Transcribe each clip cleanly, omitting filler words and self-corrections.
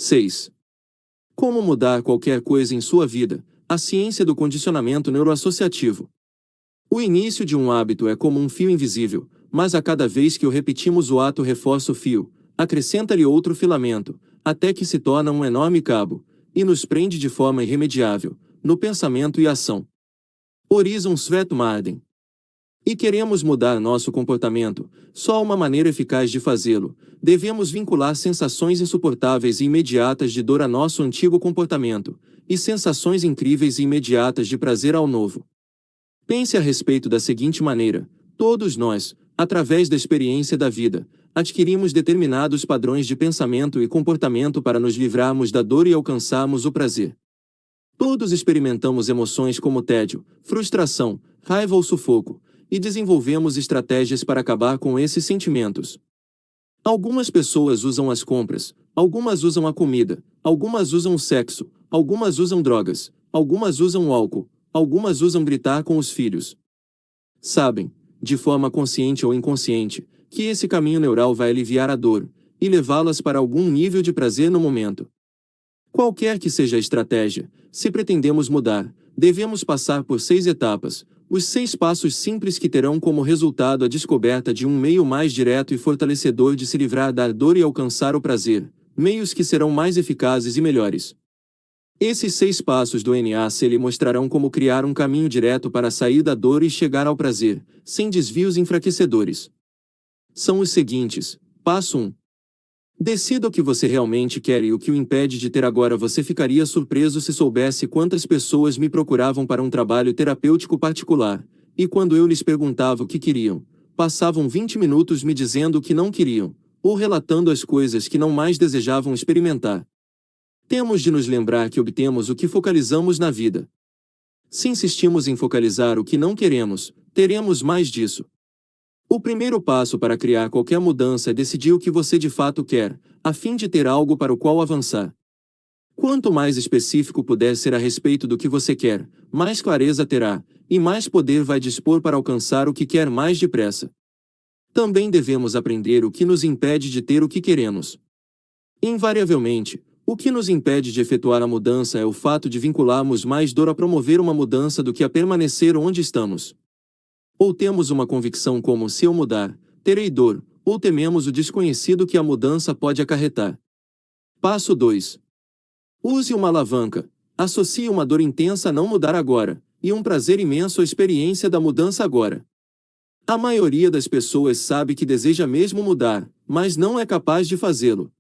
6. Como mudar qualquer coisa em sua vida? A ciência do condicionamento neuroassociativo. O início de um hábito é como um fio invisível, mas a cada vez que o repetimos o ato reforça o fio, acrescenta-lhe outro filamento, até que se torna um enorme cabo, e nos prende de forma irremediável, no pensamento e ação. Horizon Svet Marden. E queremos mudar nosso comportamento, só há uma maneira eficaz de fazê-lo: devemos vincular sensações insuportáveis e imediatas de dor a nosso antigo comportamento, e sensações incríveis e imediatas de prazer ao novo. Pense a respeito da seguinte maneira: todos nós, através da experiência da vida, adquirimos determinados padrões de pensamento e comportamento para nos livrarmos da dor e alcançarmos o prazer. Todos experimentamos emoções como tédio, frustração, raiva ou sufoco, e desenvolvemos estratégias para acabar com esses sentimentos. Algumas pessoas usam as compras, algumas usam a comida, algumas usam o sexo, algumas usam drogas, algumas usam o álcool, algumas usam gritar com os filhos. Sabem, de forma consciente ou inconsciente, que esse caminho neural vai aliviar a dor e levá-las para algum nível de prazer no momento. Qualquer que seja a estratégia, se pretendemos mudar, devemos passar por 6 etapas, os 6 passos simples que terão como resultado a descoberta de um meio mais direto e fortalecedor de se livrar da dor e alcançar o prazer, meios que serão mais eficazes e melhores. Esses 6 passos do NAC lhe mostrarão como criar um caminho direto para sair da dor e chegar ao prazer, sem desvios enfraquecedores. São os seguintes. Passo 1. Decida o que você realmente quer e o que o impede de ter agora. Você ficaria surpreso se soubesse quantas pessoas me procuravam para um trabalho terapêutico particular, e quando eu lhes perguntava o que queriam, passavam 20 minutos me dizendo o que não queriam, ou relatando as coisas que não mais desejavam experimentar. Temos de nos lembrar que obtemos o que focalizamos na vida. Se insistimos em focalizar o que não queremos, teremos mais disso. O primeiro passo para criar qualquer mudança é decidir o que você de fato quer, a fim de ter algo para o qual avançar. Quanto mais específico puder ser a respeito do que você quer, mais clareza terá, e mais poder vai dispor para alcançar o que quer mais depressa. Também devemos aprender o que nos impede de ter o que queremos. Invariavelmente, o que nos impede de efetuar a mudança é o fato de vincularmos mais dor a promover uma mudança do que a permanecer onde estamos. Ou temos uma convicção como: se eu mudar, terei dor, ou tememos o desconhecido que a mudança pode acarretar. Passo 2. Use uma alavanca. Associe uma dor intensa a não mudar agora, e um prazer imenso à experiência da mudança agora. A maioria das pessoas sabe que deseja mesmo mudar, mas não é capaz de fazê-lo.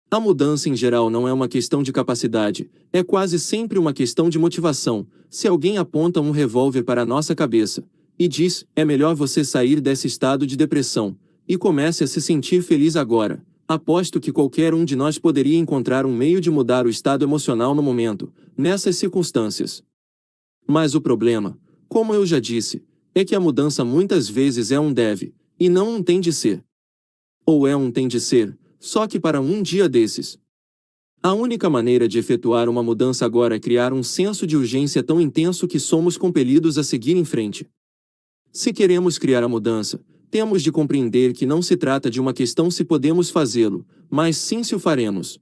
A mudança em geral não é uma questão de capacidade, é quase sempre uma questão de motivação. Se alguém aponta um revólver para a nossa cabeça e diz: é melhor você sair desse estado de depressão, e comece a se sentir feliz agora, aposto que qualquer um de nós poderia encontrar um meio de mudar o estado emocional no momento, nessas circunstâncias. Mas o problema, como eu já disse, é que a mudança muitas vezes é um deve, e não um tem de ser. Ou é um tem de ser, só que para um dia desses. A única maneira de efetuar uma mudança agora é criar um senso de urgência tão intenso que somos compelidos a seguir em frente. Se queremos criar a mudança, temos de compreender que não se trata de uma questão se podemos fazê-lo, mas sim se o faremos.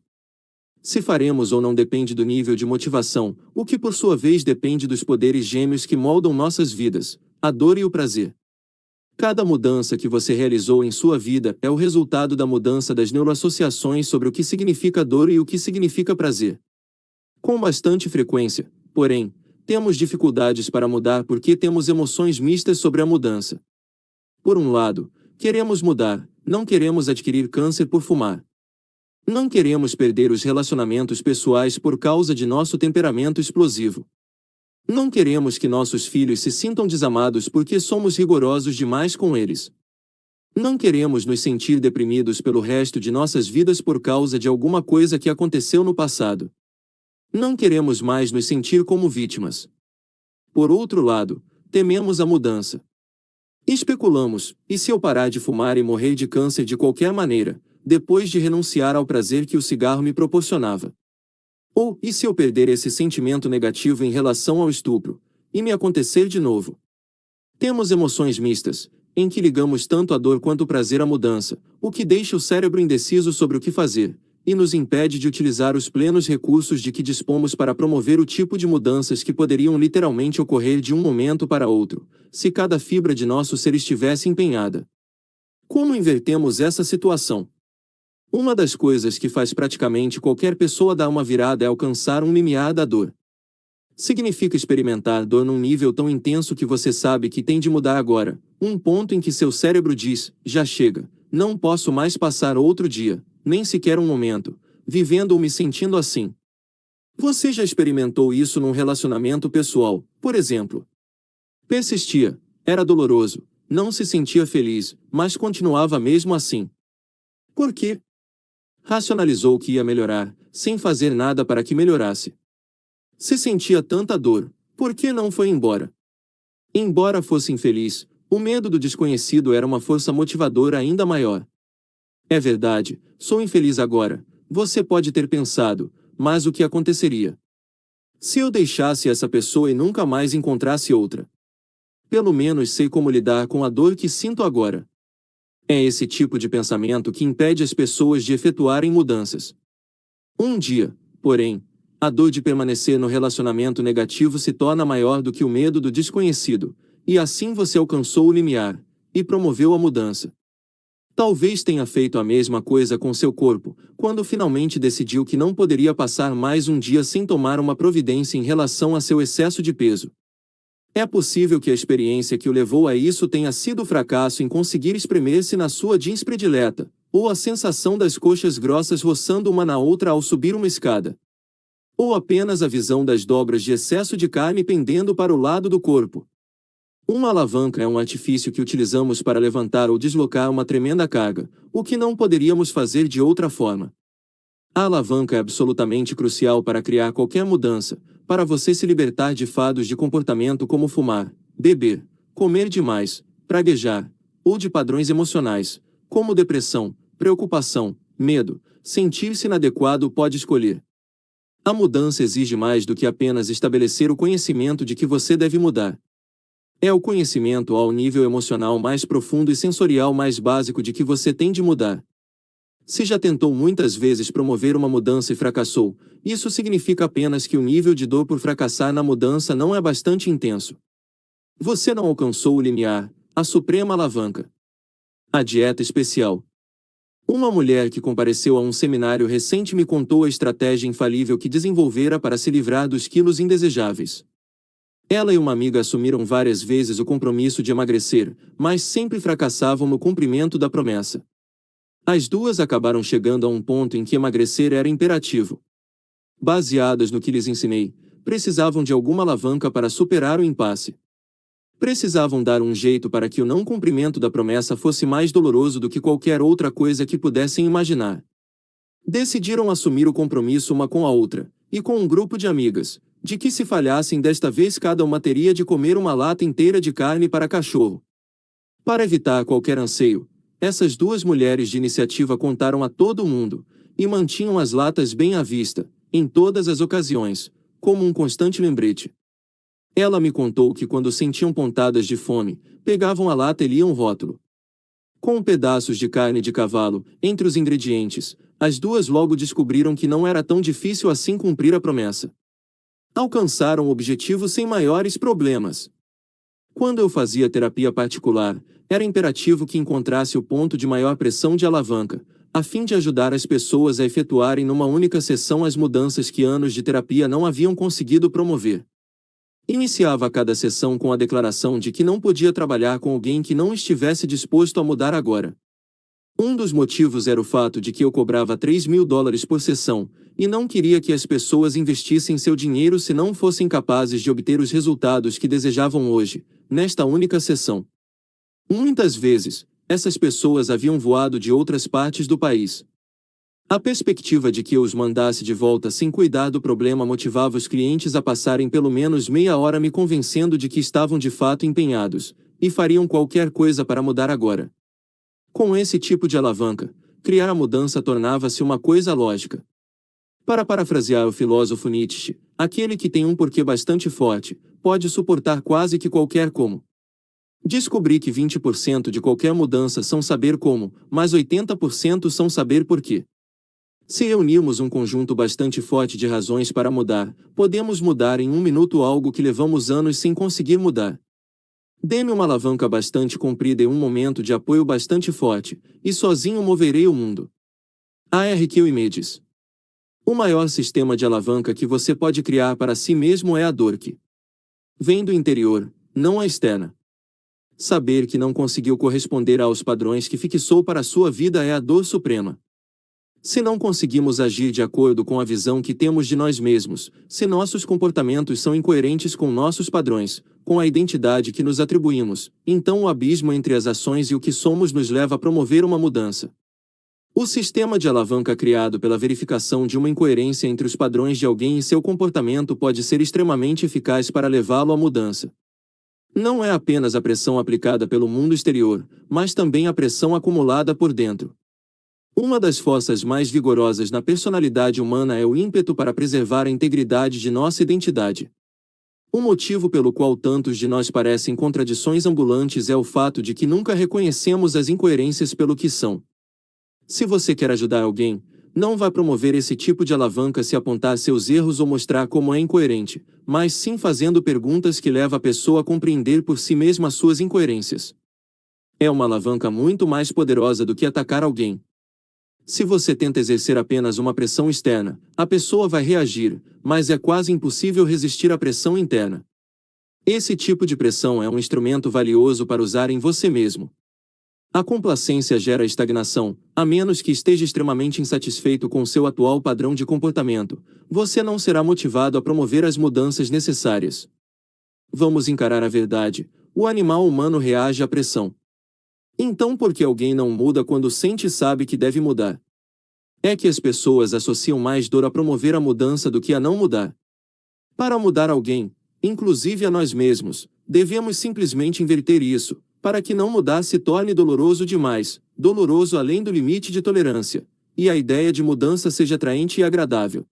Se faremos ou não depende do nível de motivação, o que por sua vez depende dos poderes gêmeos que moldam nossas vidas, a dor e o prazer. Cada mudança que você realizou em sua vida é o resultado da mudança das neuroassociações sobre o que significa dor e o que significa prazer. Com bastante frequência, porém, temos dificuldades para mudar porque temos emoções mistas sobre a mudança. Por um lado, queremos mudar, não queremos adquirir câncer por fumar. Não queremos perder os relacionamentos pessoais por causa de nosso temperamento explosivo. Não queremos que nossos filhos se sintam desamados porque somos rigorosos demais com eles. Não queremos nos sentir deprimidos pelo resto de nossas vidas por causa de alguma coisa que aconteceu no passado. Não queremos mais nos sentir como vítimas. Por outro lado, tememos a mudança. Especulamos: e se eu parar de fumar e morrer de câncer de qualquer maneira, depois de renunciar ao prazer que o cigarro me proporcionava? Ou, e se eu perder esse sentimento negativo em relação ao estupro, e me acontecer de novo? Temos emoções mistas, em que ligamos tanto a dor quanto o prazer à mudança, o que deixa o cérebro indeciso sobre o que fazer, e nos impede de utilizar os plenos recursos de que dispomos para promover o tipo de mudanças que poderiam literalmente ocorrer de um momento para outro, se cada fibra de nosso ser estivesse empenhada. Como invertemos essa situação? Uma das coisas que faz praticamente qualquer pessoa dar uma virada é alcançar um limiar da dor. Significa experimentar dor num nível tão intenso que você sabe que tem de mudar agora, um ponto em que seu cérebro diz, já chega, não posso mais passar outro dia, nem sequer um momento, vivendo ou me sentindo assim. Você já experimentou isso num relacionamento pessoal, por exemplo? Persistia, era doloroso, não se sentia feliz, mas continuava mesmo assim. Por quê? Racionalizou que ia melhorar, sem fazer nada para que melhorasse. Se sentia tanta dor, por que não foi embora? Embora fosse infeliz, o medo do desconhecido era uma força motivadora ainda maior. É verdade, sou infeliz agora, você pode ter pensado, mas o que aconteceria? Se eu deixasse essa pessoa e nunca mais encontrasse outra? Pelo menos sei como lidar com a dor que sinto agora. É esse tipo de pensamento que impede as pessoas de efetuarem mudanças. Um dia, porém, a dor de permanecer no relacionamento negativo se torna maior do que o medo do desconhecido, e assim você alcançou o limiar, e promoveu a mudança. Talvez tenha feito a mesma coisa com seu corpo, quando finalmente decidiu que não poderia passar mais um dia sem tomar uma providência em relação a seu excesso de peso. É possível que a experiência que o levou a isso tenha sido o fracasso em conseguir espremer-se na sua jeans predileta, ou a sensação das coxas grossas roçando uma na outra ao subir uma escada. Ou apenas a visão das dobras de excesso de carne pendendo para o lado do corpo. Uma alavanca é um artifício que utilizamos para levantar ou deslocar uma tremenda carga, o que não poderíamos fazer de outra forma. A alavanca é absolutamente crucial para criar qualquer mudança, para você se libertar de fados de comportamento como fumar, beber, comer demais, praguejar, ou de padrões emocionais, como depressão, preocupação, medo, sentir-se inadequado pode escolher. A mudança exige mais do que apenas estabelecer o conhecimento de que você deve mudar. É o conhecimento ao nível emocional mais profundo e sensorial mais básico de que você tem de mudar. Se já tentou muitas vezes promover uma mudança e fracassou, isso significa apenas que o nível de dor por fracassar na mudança não é bastante intenso. Você não alcançou o limiar, a suprema alavanca. A dieta especial. Uma mulher que compareceu a um seminário recente me contou a estratégia infalível que desenvolvera para se livrar dos quilos indesejáveis. Ela e uma amiga assumiram várias vezes o compromisso de emagrecer, mas sempre fracassavam no cumprimento da promessa. As duas acabaram chegando a um ponto em que emagrecer era imperativo. Baseadas no que lhes ensinei, precisavam de alguma alavanca para superar o impasse. Precisavam dar um jeito para que o não cumprimento da promessa fosse mais doloroso do que qualquer outra coisa que pudessem imaginar. Decidiram assumir o compromisso uma com a outra, e com um grupo de amigas, de que se falhassem desta vez cada uma teria de comer uma lata inteira de carne para cachorro. Para evitar qualquer anseio, essas duas mulheres de iniciativa contaram a todo mundo, e mantinham as latas bem à vista, em todas as ocasiões, como um constante lembrete. Ela me contou que quando sentiam pontadas de fome, pegavam a lata e liam o rótulo. Com pedaços de carne de cavalo, entre os ingredientes, as duas logo descobriram que não era tão difícil assim cumprir a promessa. Alcançaram o objetivo sem maiores problemas. Quando eu fazia terapia particular, era imperativo que encontrasse o ponto de maior pressão de alavanca, a fim de ajudar as pessoas a efetuarem numa única sessão as mudanças que anos de terapia não haviam conseguido promover. Iniciava cada sessão com a declaração de que não podia trabalhar com alguém que não estivesse disposto a mudar agora. Um dos motivos era o fato de que eu cobrava $3.000 por sessão, e não queria que as pessoas investissem seu dinheiro se não fossem capazes de obter os resultados que desejavam hoje, nesta única sessão. Muitas vezes, essas pessoas haviam voado de outras partes do país. A perspectiva de que eu os mandasse de volta sem cuidar do problema motivava os clientes a passarem pelo menos meia hora me convencendo de que estavam de fato empenhados, e fariam qualquer coisa para mudar agora. Com esse tipo de alavanca, criar a mudança tornava-se uma coisa lógica. Para parafrasear o filósofo Nietzsche, aquele que tem um porquê bastante forte, pode suportar quase que qualquer como. Descobri que 20% de qualquer mudança são saber como, mas 80% são saber por quê. Se reunirmos um conjunto bastante forte de razões para mudar, podemos mudar em um minuto algo que levamos anos sem conseguir mudar. Dê-me uma alavanca bastante comprida e um momento de apoio bastante forte, e sozinho moverei o mundo. A.R.Q. Images. O maior sistema de alavanca que você pode criar para si mesmo é a dor que vem do interior, não a externa. Saber que não conseguiu corresponder aos padrões que fixou para a sua vida é a dor suprema. Se não conseguimos agir de acordo com a visão que temos de nós mesmos, se nossos comportamentos são incoerentes com nossos padrões, com a identidade que nos atribuímos, então o abismo entre as ações e o que somos nos leva a promover uma mudança. O sistema de alavanca criado pela verificação de uma incoerência entre os padrões de alguém e seu comportamento pode ser extremamente eficaz para levá-lo à mudança. Não é apenas a pressão aplicada pelo mundo exterior, mas também a pressão acumulada por dentro. Uma das forças mais vigorosas na personalidade humana é o ímpeto para preservar a integridade de nossa identidade. O motivo pelo qual tantos de nós parecem contradições ambulantes é o fato de que nunca reconhecemos as incoerências pelo que são. Se você quer ajudar alguém, não vai promover esse tipo de alavanca se apontar seus erros ou mostrar como é incoerente, mas sim fazendo perguntas que levam a pessoa a compreender por si mesma suas incoerências. É uma alavanca muito mais poderosa do que atacar alguém. Se você tenta exercer apenas uma pressão externa, a pessoa vai reagir, mas é quase impossível resistir à pressão interna. Esse tipo de pressão é um instrumento valioso para usar em você mesmo. A complacência gera estagnação, a menos que esteja extremamente insatisfeito com seu atual padrão de comportamento. Você não será motivado a promover as mudanças necessárias. Vamos encarar a verdade: o animal humano reage à pressão. Então, por que alguém não muda quando sente e sabe que deve mudar? É que as pessoas associam mais dor a promover a mudança do que a não mudar. Para mudar alguém, inclusive a nós mesmos, devemos simplesmente inverter isso, para que não mudar se torne doloroso demais, doloroso além do limite de tolerância, e a ideia de mudança seja atraente e agradável.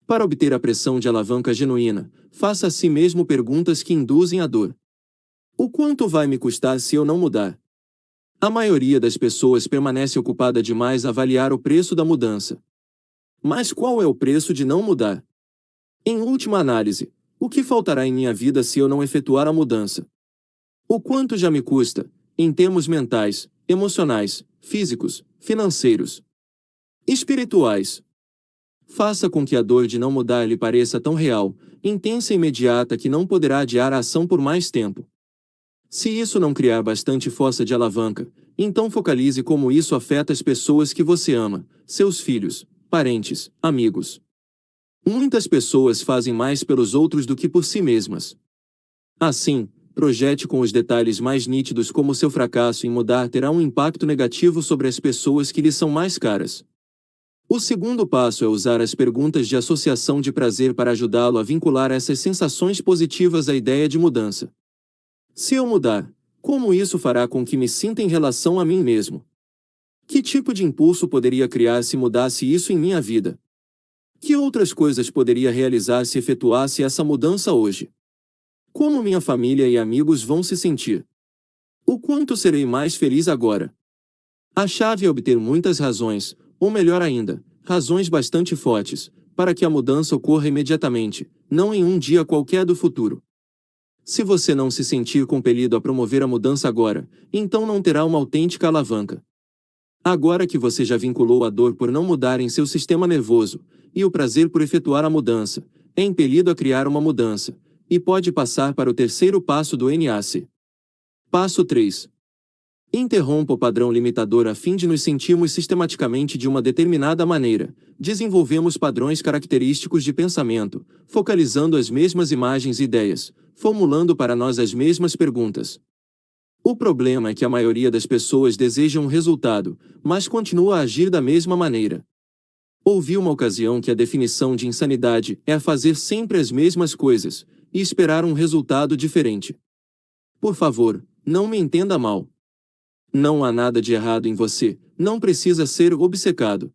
Para obter a pressão de alavanca genuína, faça a si mesmo perguntas que induzem a dor. O quanto vai me custar se eu não mudar? A maioria das pessoas permanece ocupada demais a avaliar o preço da mudança. Mas qual é o preço de não mudar? Em última análise, o que faltará em minha vida se eu não efetuar a mudança? O quanto já me custa, em termos mentais, emocionais, físicos, financeiros, espirituais? Faça com que a dor de não mudar lhe pareça tão real, intensa e imediata que não poderá adiar a ação por mais tempo. Se isso não criar bastante força de alavanca, então focalize como isso afeta as pessoas que você ama, seus filhos, parentes, amigos. Muitas pessoas fazem mais pelos outros do que por si mesmas. Assim, projete com os detalhes mais nítidos como seu fracasso em mudar terá um impacto negativo sobre as pessoas que lhe são mais caras. O segundo passo é usar as perguntas de associação de prazer para ajudá-lo a vincular essas sensações positivas à ideia de mudança. Se eu mudar, como isso fará com que me sinta em relação a mim mesmo? Que tipo de impulso poderia criar se mudasse isso em minha vida? Que outras coisas poderia realizar se efetuasse essa mudança hoje? Como minha família e amigos vão se sentir? O quanto serei mais feliz agora? A chave é obter muitas razões, ou melhor ainda, razões bastante fortes, para que a mudança ocorra imediatamente, não em um dia qualquer do futuro. Se você não se sentir compelido a promover a mudança agora, então não terá uma autêntica alavanca. Agora que você já vinculou a dor por não mudar em seu sistema nervoso, e o prazer por efetuar a mudança, é impelido a criar uma mudança, e pode passar para o terceiro passo do NAC. Passo 3. Interrompa o padrão limitador a fim de nos sentirmos sistematicamente de uma determinada maneira. Desenvolvemos padrões característicos de pensamento, focalizando as mesmas imagens e ideias, formulando para nós as mesmas perguntas. O problema é que a maioria das pessoas deseja um resultado, mas continua a agir da mesma maneira. Ouvi uma ocasião que a definição de insanidade é fazer sempre as mesmas coisas, e esperar um resultado diferente. Por favor, não me entenda mal. Não há nada de errado em você, não precisa ser obcecado.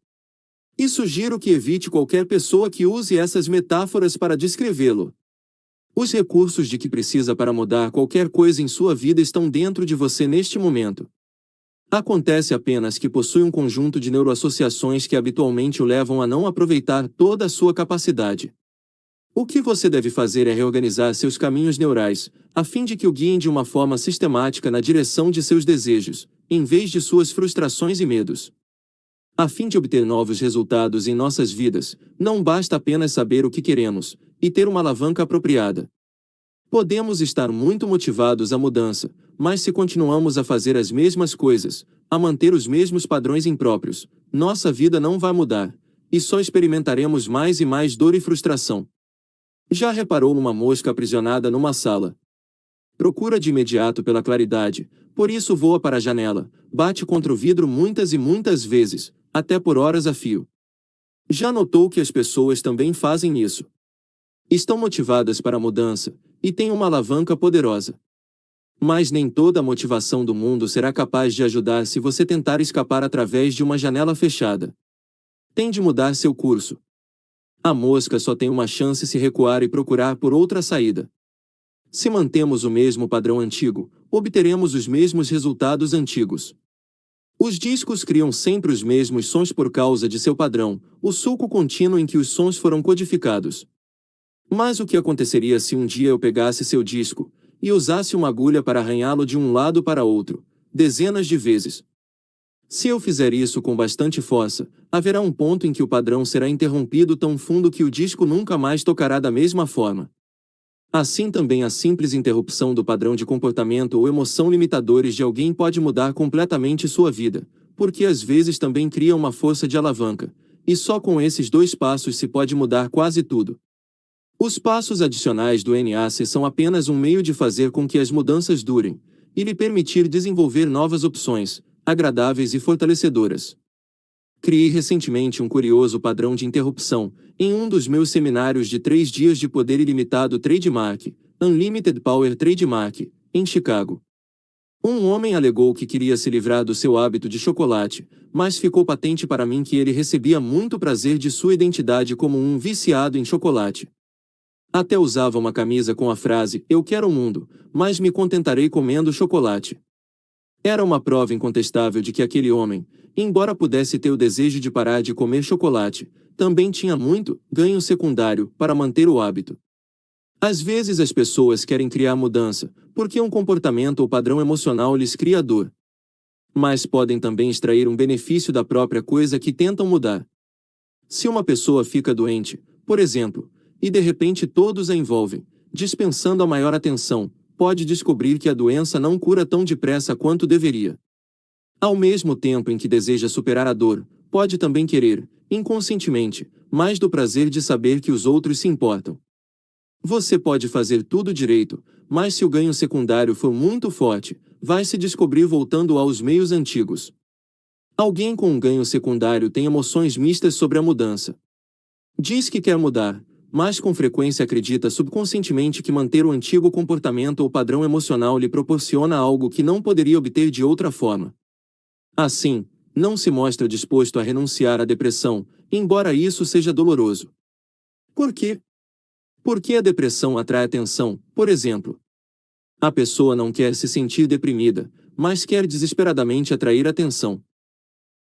E sugiro que evite qualquer pessoa que use essas metáforas para descrevê-lo. Os recursos de que precisa para mudar qualquer coisa em sua vida estão dentro de você neste momento. Acontece apenas que possui um conjunto de neuroassociações que habitualmente o levam a não aproveitar toda a sua capacidade. O que você deve fazer é reorganizar seus caminhos neurais, a fim de que o guiem de uma forma sistemática na direção de seus desejos, em vez de suas frustrações e medos. A fim de obter novos resultados em nossas vidas, não basta apenas saber o que queremos e ter uma alavanca apropriada. Podemos estar muito motivados à mudança, mas se continuamos a fazer as mesmas coisas, a manter os mesmos padrões impróprios, nossa vida não vai mudar, e só experimentaremos mais e mais dor e frustração. Já reparou numa mosca aprisionada numa sala? Procura de imediato pela claridade, por isso voa para a janela, bate contra o vidro muitas e muitas vezes, até por horas a fio. Já notou que as pessoas também fazem isso? Estão motivadas para a mudança, e têm uma alavanca poderosa. Mas nem toda a motivação do mundo será capaz de ajudar se você tentar escapar através de uma janela fechada. Tem de mudar seu curso. A mosca só tem uma chance se recuar e procurar por outra saída. Se mantemos o mesmo padrão antigo, obteremos os mesmos resultados antigos. Os discos criam sempre os mesmos sons por causa de seu padrão, o sulco contínuo em que os sons foram codificados. Mas o que aconteceria se um dia eu pegasse seu disco e usasse uma agulha para arranhá-lo de um lado para outro, dezenas de vezes? Se eu fizer isso com bastante força, haverá um ponto em que o padrão será interrompido tão fundo que o disco nunca mais tocará da mesma forma. Assim também a simples interrupção do padrão de comportamento ou emoção limitadores de alguém pode mudar completamente sua vida, porque às vezes também cria uma força de alavanca, e só com esses 2 passos se pode mudar quase tudo. Os passos adicionais do NAC são apenas um meio de fazer com que as mudanças durem, e lhe permitir desenvolver novas opções, agradáveis e fortalecedoras. Criei recentemente um curioso padrão de interrupção, em um dos meus seminários de 3 dias de poder ilimitado Trademark, Unlimited Power Trademark, em Chicago. Um homem alegou que queria se livrar do seu hábito de chocolate, mas ficou patente para mim que ele recebia muito prazer de sua identidade como um viciado em chocolate. Até usava uma camisa com a frase, "Eu quero o mundo, mas me contentarei comendo chocolate." Era uma prova incontestável de que aquele homem, embora pudesse ter o desejo de parar de comer chocolate, também tinha muito ganho secundário para manter o hábito. Às vezes as pessoas querem criar mudança, porque um comportamento ou padrão emocional lhes cria dor. Mas podem também extrair um benefício da própria coisa que tentam mudar. Se uma pessoa fica doente, por exemplo, e de repente todos a envolvem, dispensando a maior atenção, pode descobrir que a doença não cura tão depressa quanto deveria. Ao mesmo tempo em que deseja superar a dor, pode também querer, inconscientemente, mais do prazer de saber que os outros se importam. Você pode fazer tudo direito, mas se o ganho secundário for muito forte, vai se descobrir voltando aos meios antigos. Alguém com um ganho secundário tem emoções mistas sobre a mudança. Diz que quer mudar, mas com frequência acredita subconscientemente que manter o antigo comportamento ou padrão emocional lhe proporciona algo que não poderia obter de outra forma. Assim, não se mostra disposto a renunciar à depressão, embora isso seja doloroso. Por quê? Porque a depressão atrai atenção, por exemplo. A pessoa não quer se sentir deprimida, mas quer desesperadamente atrair atenção.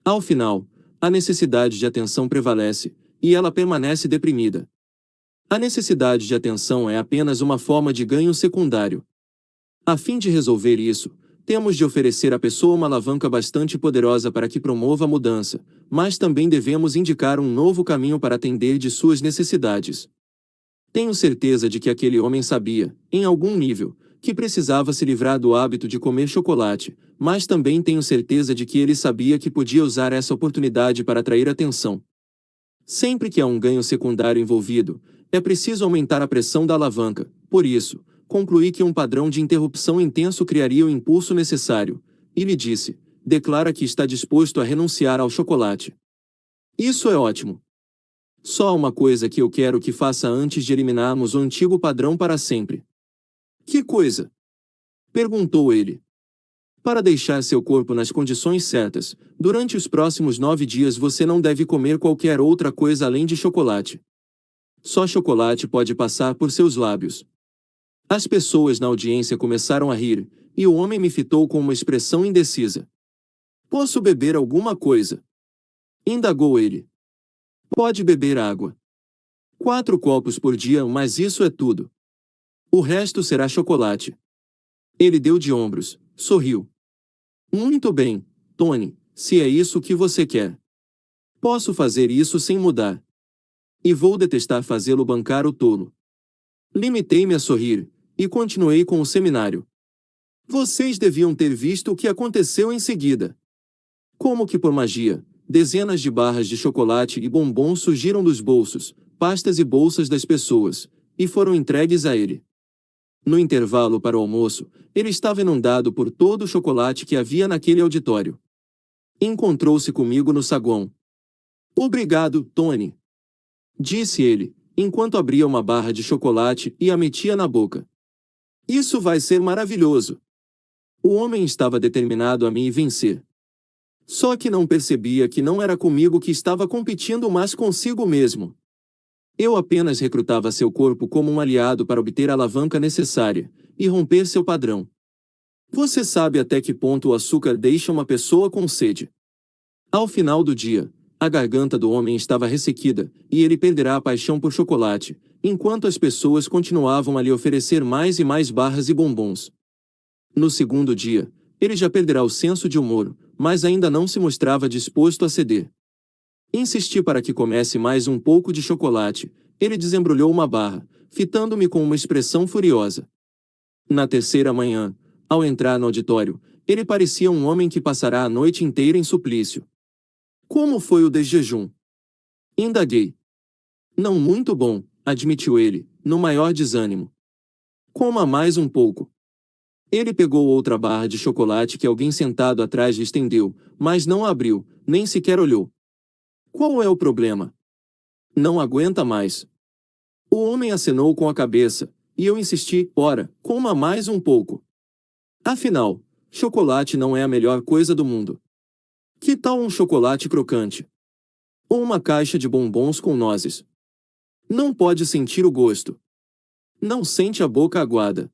Ao final, a necessidade de atenção prevalece, e ela permanece deprimida. A necessidade de atenção é apenas uma forma de ganho secundário. A fim de resolver isso, temos de oferecer à pessoa uma alavanca bastante poderosa para que promova a mudança, mas também devemos indicar um novo caminho para atender de suas necessidades. Tenho certeza de que aquele homem sabia, em algum nível, que precisava se livrar do hábito de comer chocolate, mas também tenho certeza de que ele sabia que podia usar essa oportunidade para atrair atenção. Sempre que há um ganho secundário envolvido, é preciso aumentar a pressão da alavanca. Por isso, concluí que um padrão de interrupção intenso criaria o impulso necessário, e lhe disse, declara que está disposto a renunciar ao chocolate. Isso é ótimo. Só há uma coisa que eu quero que faça antes de eliminarmos o antigo padrão para sempre. Que coisa? Perguntou ele. Para deixar seu corpo nas condições certas, durante os próximos 9 dias você não deve comer qualquer outra coisa além de chocolate. Só chocolate pode passar por seus lábios. As pessoas na audiência começaram a rir, e o homem me fitou com uma expressão indecisa. Posso beber alguma coisa? Indagou ele. Pode beber água. 4 copos por dia, mas isso é tudo. O resto será chocolate. Ele deu de ombros, sorriu. Muito bem, Tony, se é isso que você quer. Posso fazer isso sem mudar. E vou detestar fazê-lo bancar o tolo. Limitei-me a sorrir, e continuei com o seminário. Vocês deviam ter visto o que aconteceu em seguida. Como que por magia, dezenas de barras de chocolate e bombons surgiram dos bolsos, pastas e bolsas das pessoas, e foram entregues a ele. No intervalo para o almoço, ele estava inundado por todo o chocolate que havia naquele auditório. Encontrou-se comigo no saguão. Obrigado, Tony. Disse ele, enquanto abria uma barra de chocolate e a metia na boca. Isso vai ser maravilhoso. O homem estava determinado a me vencer. Só que não percebia que não era comigo que estava competindo, mas consigo mesmo. Eu apenas recrutava seu corpo como um aliado para obter a alavanca necessária e romper seu padrão. Você sabe até que ponto o açúcar deixa uma pessoa com sede. Ao final do dia, a garganta do homem estava ressequida e ele perderá a paixão por chocolate, enquanto as pessoas continuavam a lhe oferecer mais e mais barras e bombons. No segundo dia, ele já perderá o senso de humor, mas ainda não se mostrava disposto a ceder. Insisti para que comesse mais um pouco de chocolate. Ele desembrulhou uma barra, fitando-me com uma expressão furiosa. Na terceira manhã, ao entrar no auditório, ele parecia um homem que passará a noite inteira em suplício. Como foi o desjejum? Indaguei. Não muito bom, admitiu ele, no maior desânimo. Coma mais um pouco. Ele pegou outra barra de chocolate que alguém sentado atrás lhe estendeu, mas não a abriu, nem sequer olhou. Qual é o problema? Não aguenta mais. O homem acenou com a cabeça, e eu insisti, ora, coma mais um pouco. Afinal, chocolate não é a melhor coisa do mundo. Que tal um chocolate crocante? Ou uma caixa de bombons com nozes? Não pode sentir o gosto. Não sente a boca aguada.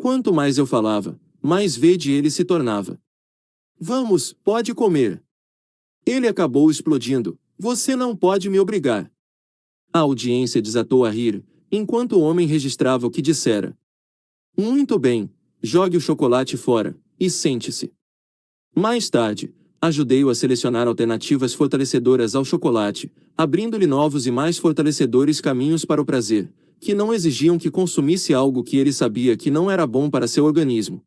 Quanto mais eu falava, mais verde ele se tornava. Vamos, pode comer. Ele acabou explodindo. Você não pode me obrigar. A audiência desatou a rir, enquanto o homem registrava o que dissera. Muito bem, jogue o chocolate fora, e sente-se. Mais tarde, ajudei-o a selecionar alternativas fortalecedoras ao chocolate, abrindo-lhe novos e mais fortalecedores caminhos para o prazer, que não exigiam que consumisse algo que ele sabia que não era bom para seu organismo.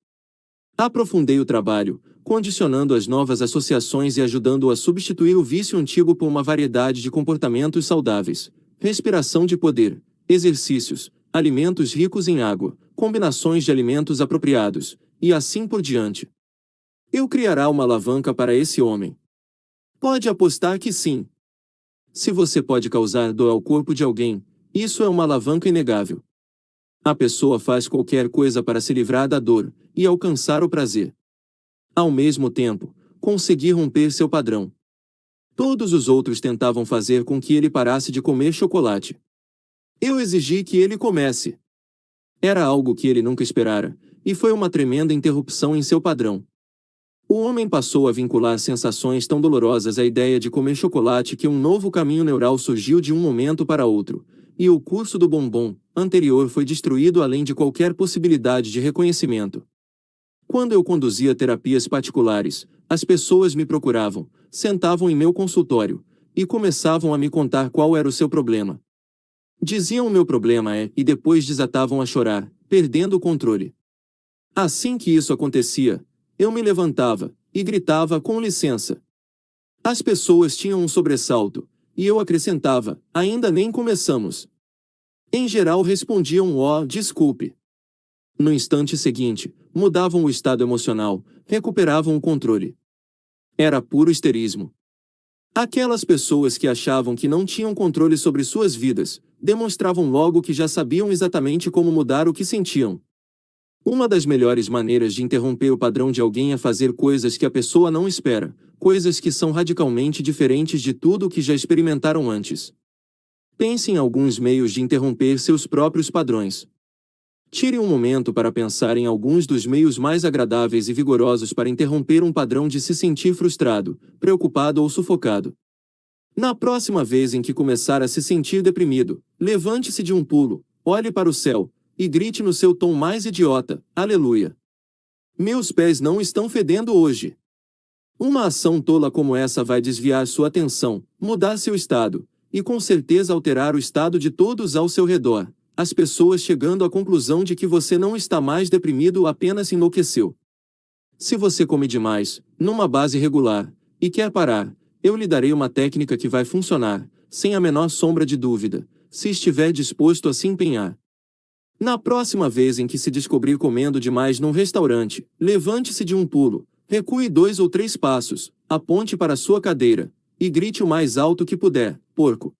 Aprofundei o trabalho, condicionando as novas associações e ajudando-o a substituir o vício antigo por uma variedade de comportamentos saudáveis, respiração de poder, exercícios, alimentos ricos em água, combinações de alimentos apropriados, e assim por diante. Eu criará uma alavanca para esse homem. Pode apostar que sim. Se você pode causar dor ao corpo de alguém, isso é uma alavanca inegável. A pessoa faz qualquer coisa para se livrar da dor e alcançar o prazer. Ao mesmo tempo, consegui romper seu padrão. Todos os outros tentavam fazer com que ele parasse de comer chocolate. Eu exigi que ele comesse. Era algo que ele nunca esperara, e foi uma tremenda interrupção em seu padrão. O homem passou a vincular sensações tão dolorosas à ideia de comer chocolate que um novo caminho neural surgiu de um momento para outro, e o curso do bombom anterior foi destruído além de qualquer possibilidade de reconhecimento. Quando eu conduzia terapias particulares, as pessoas me procuravam, sentavam em meu consultório, e começavam a me contar qual era o seu problema. Diziam o meu problema é, e depois desatavam a chorar, perdendo o controle. Assim que isso acontecia, eu me levantava, e gritava com licença. As pessoas tinham um sobressalto, e eu acrescentava, ainda nem começamos. Em geral respondiam, oh, desculpe. No instante seguinte, mudavam o estado emocional, recuperavam o controle. Era puro histerismo. Aquelas pessoas que achavam que não tinham controle sobre suas vidas, demonstravam logo que já sabiam exatamente como mudar o que sentiam. Uma das melhores maneiras de interromper o padrão de alguém é fazer coisas que a pessoa não espera, coisas que são radicalmente diferentes de tudo o que já experimentaram antes. Pense em alguns meios de interromper seus próprios padrões. Tire um momento para pensar em alguns dos meios mais agradáveis e vigorosos para interromper um padrão de se sentir frustrado, preocupado ou sufocado. Na próxima vez em que começar a se sentir deprimido, levante-se de um pulo, olhe para o céu, e grite no seu tom mais idiota: Aleluia! Meus pés não estão fedendo hoje. Uma ação tola como essa vai desviar sua atenção, mudar seu estado, e com certeza alterar o estado de todos ao seu redor, as pessoas chegando à conclusão de que você não está mais deprimido ou apenas enlouqueceu. Se você come demais, numa base regular, e quer parar, eu lhe darei uma técnica que vai funcionar, sem a menor sombra de dúvida, se estiver disposto a se empenhar. Na próxima vez em que se descobrir comendo demais num restaurante, levante-se de um pulo, recue 2 ou 3 passos, aponte para sua cadeira, e grite o mais alto que puder: porco!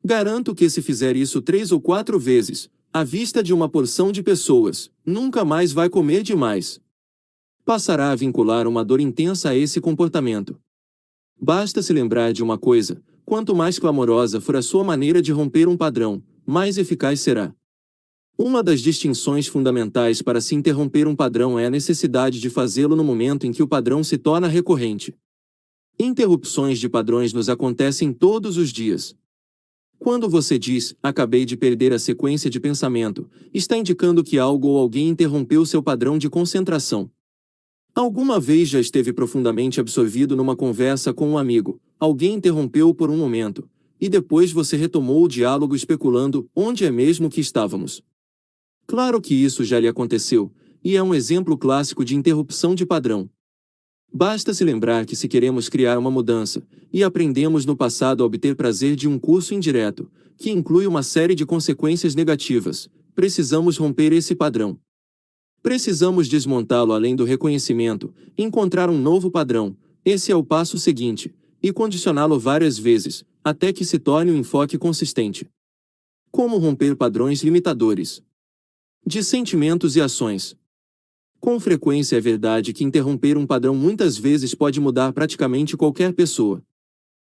Garanto que se fizer isso 3 ou 4 vezes, à vista de uma porção de pessoas, nunca mais vai comer demais. Passará a vincular uma dor intensa a esse comportamento. Basta se lembrar de uma coisa: quanto mais clamorosa for a sua maneira de romper um padrão, mais eficaz será. Uma das distinções fundamentais para se interromper um padrão é a necessidade de fazê-lo no momento em que o padrão se torna recorrente. Interrupções de padrões nos acontecem todos os dias. Quando você diz: acabei de perder a sequência de pensamento, está indicando que algo ou alguém interrompeu seu padrão de concentração. Alguma vez já esteve profundamente absorvido numa conversa com um amigo, alguém interrompeu-o por um momento, e depois você retomou o diálogo especulando: onde é mesmo que estávamos? Claro que isso já lhe aconteceu, e é um exemplo clássico de interrupção de padrão. Basta se lembrar que se queremos criar uma mudança, e aprendemos no passado a obter prazer de um curso indireto, que inclui uma série de consequências negativas, precisamos romper esse padrão. Precisamos desmontá-lo além do reconhecimento, encontrar um novo padrão, esse é o passo seguinte, e condicioná-lo várias vezes, até que se torne um enfoque consistente. Como romper padrões limitadores de sentimentos e ações? Com frequência é verdade que interromper um padrão muitas vezes pode mudar praticamente qualquer pessoa.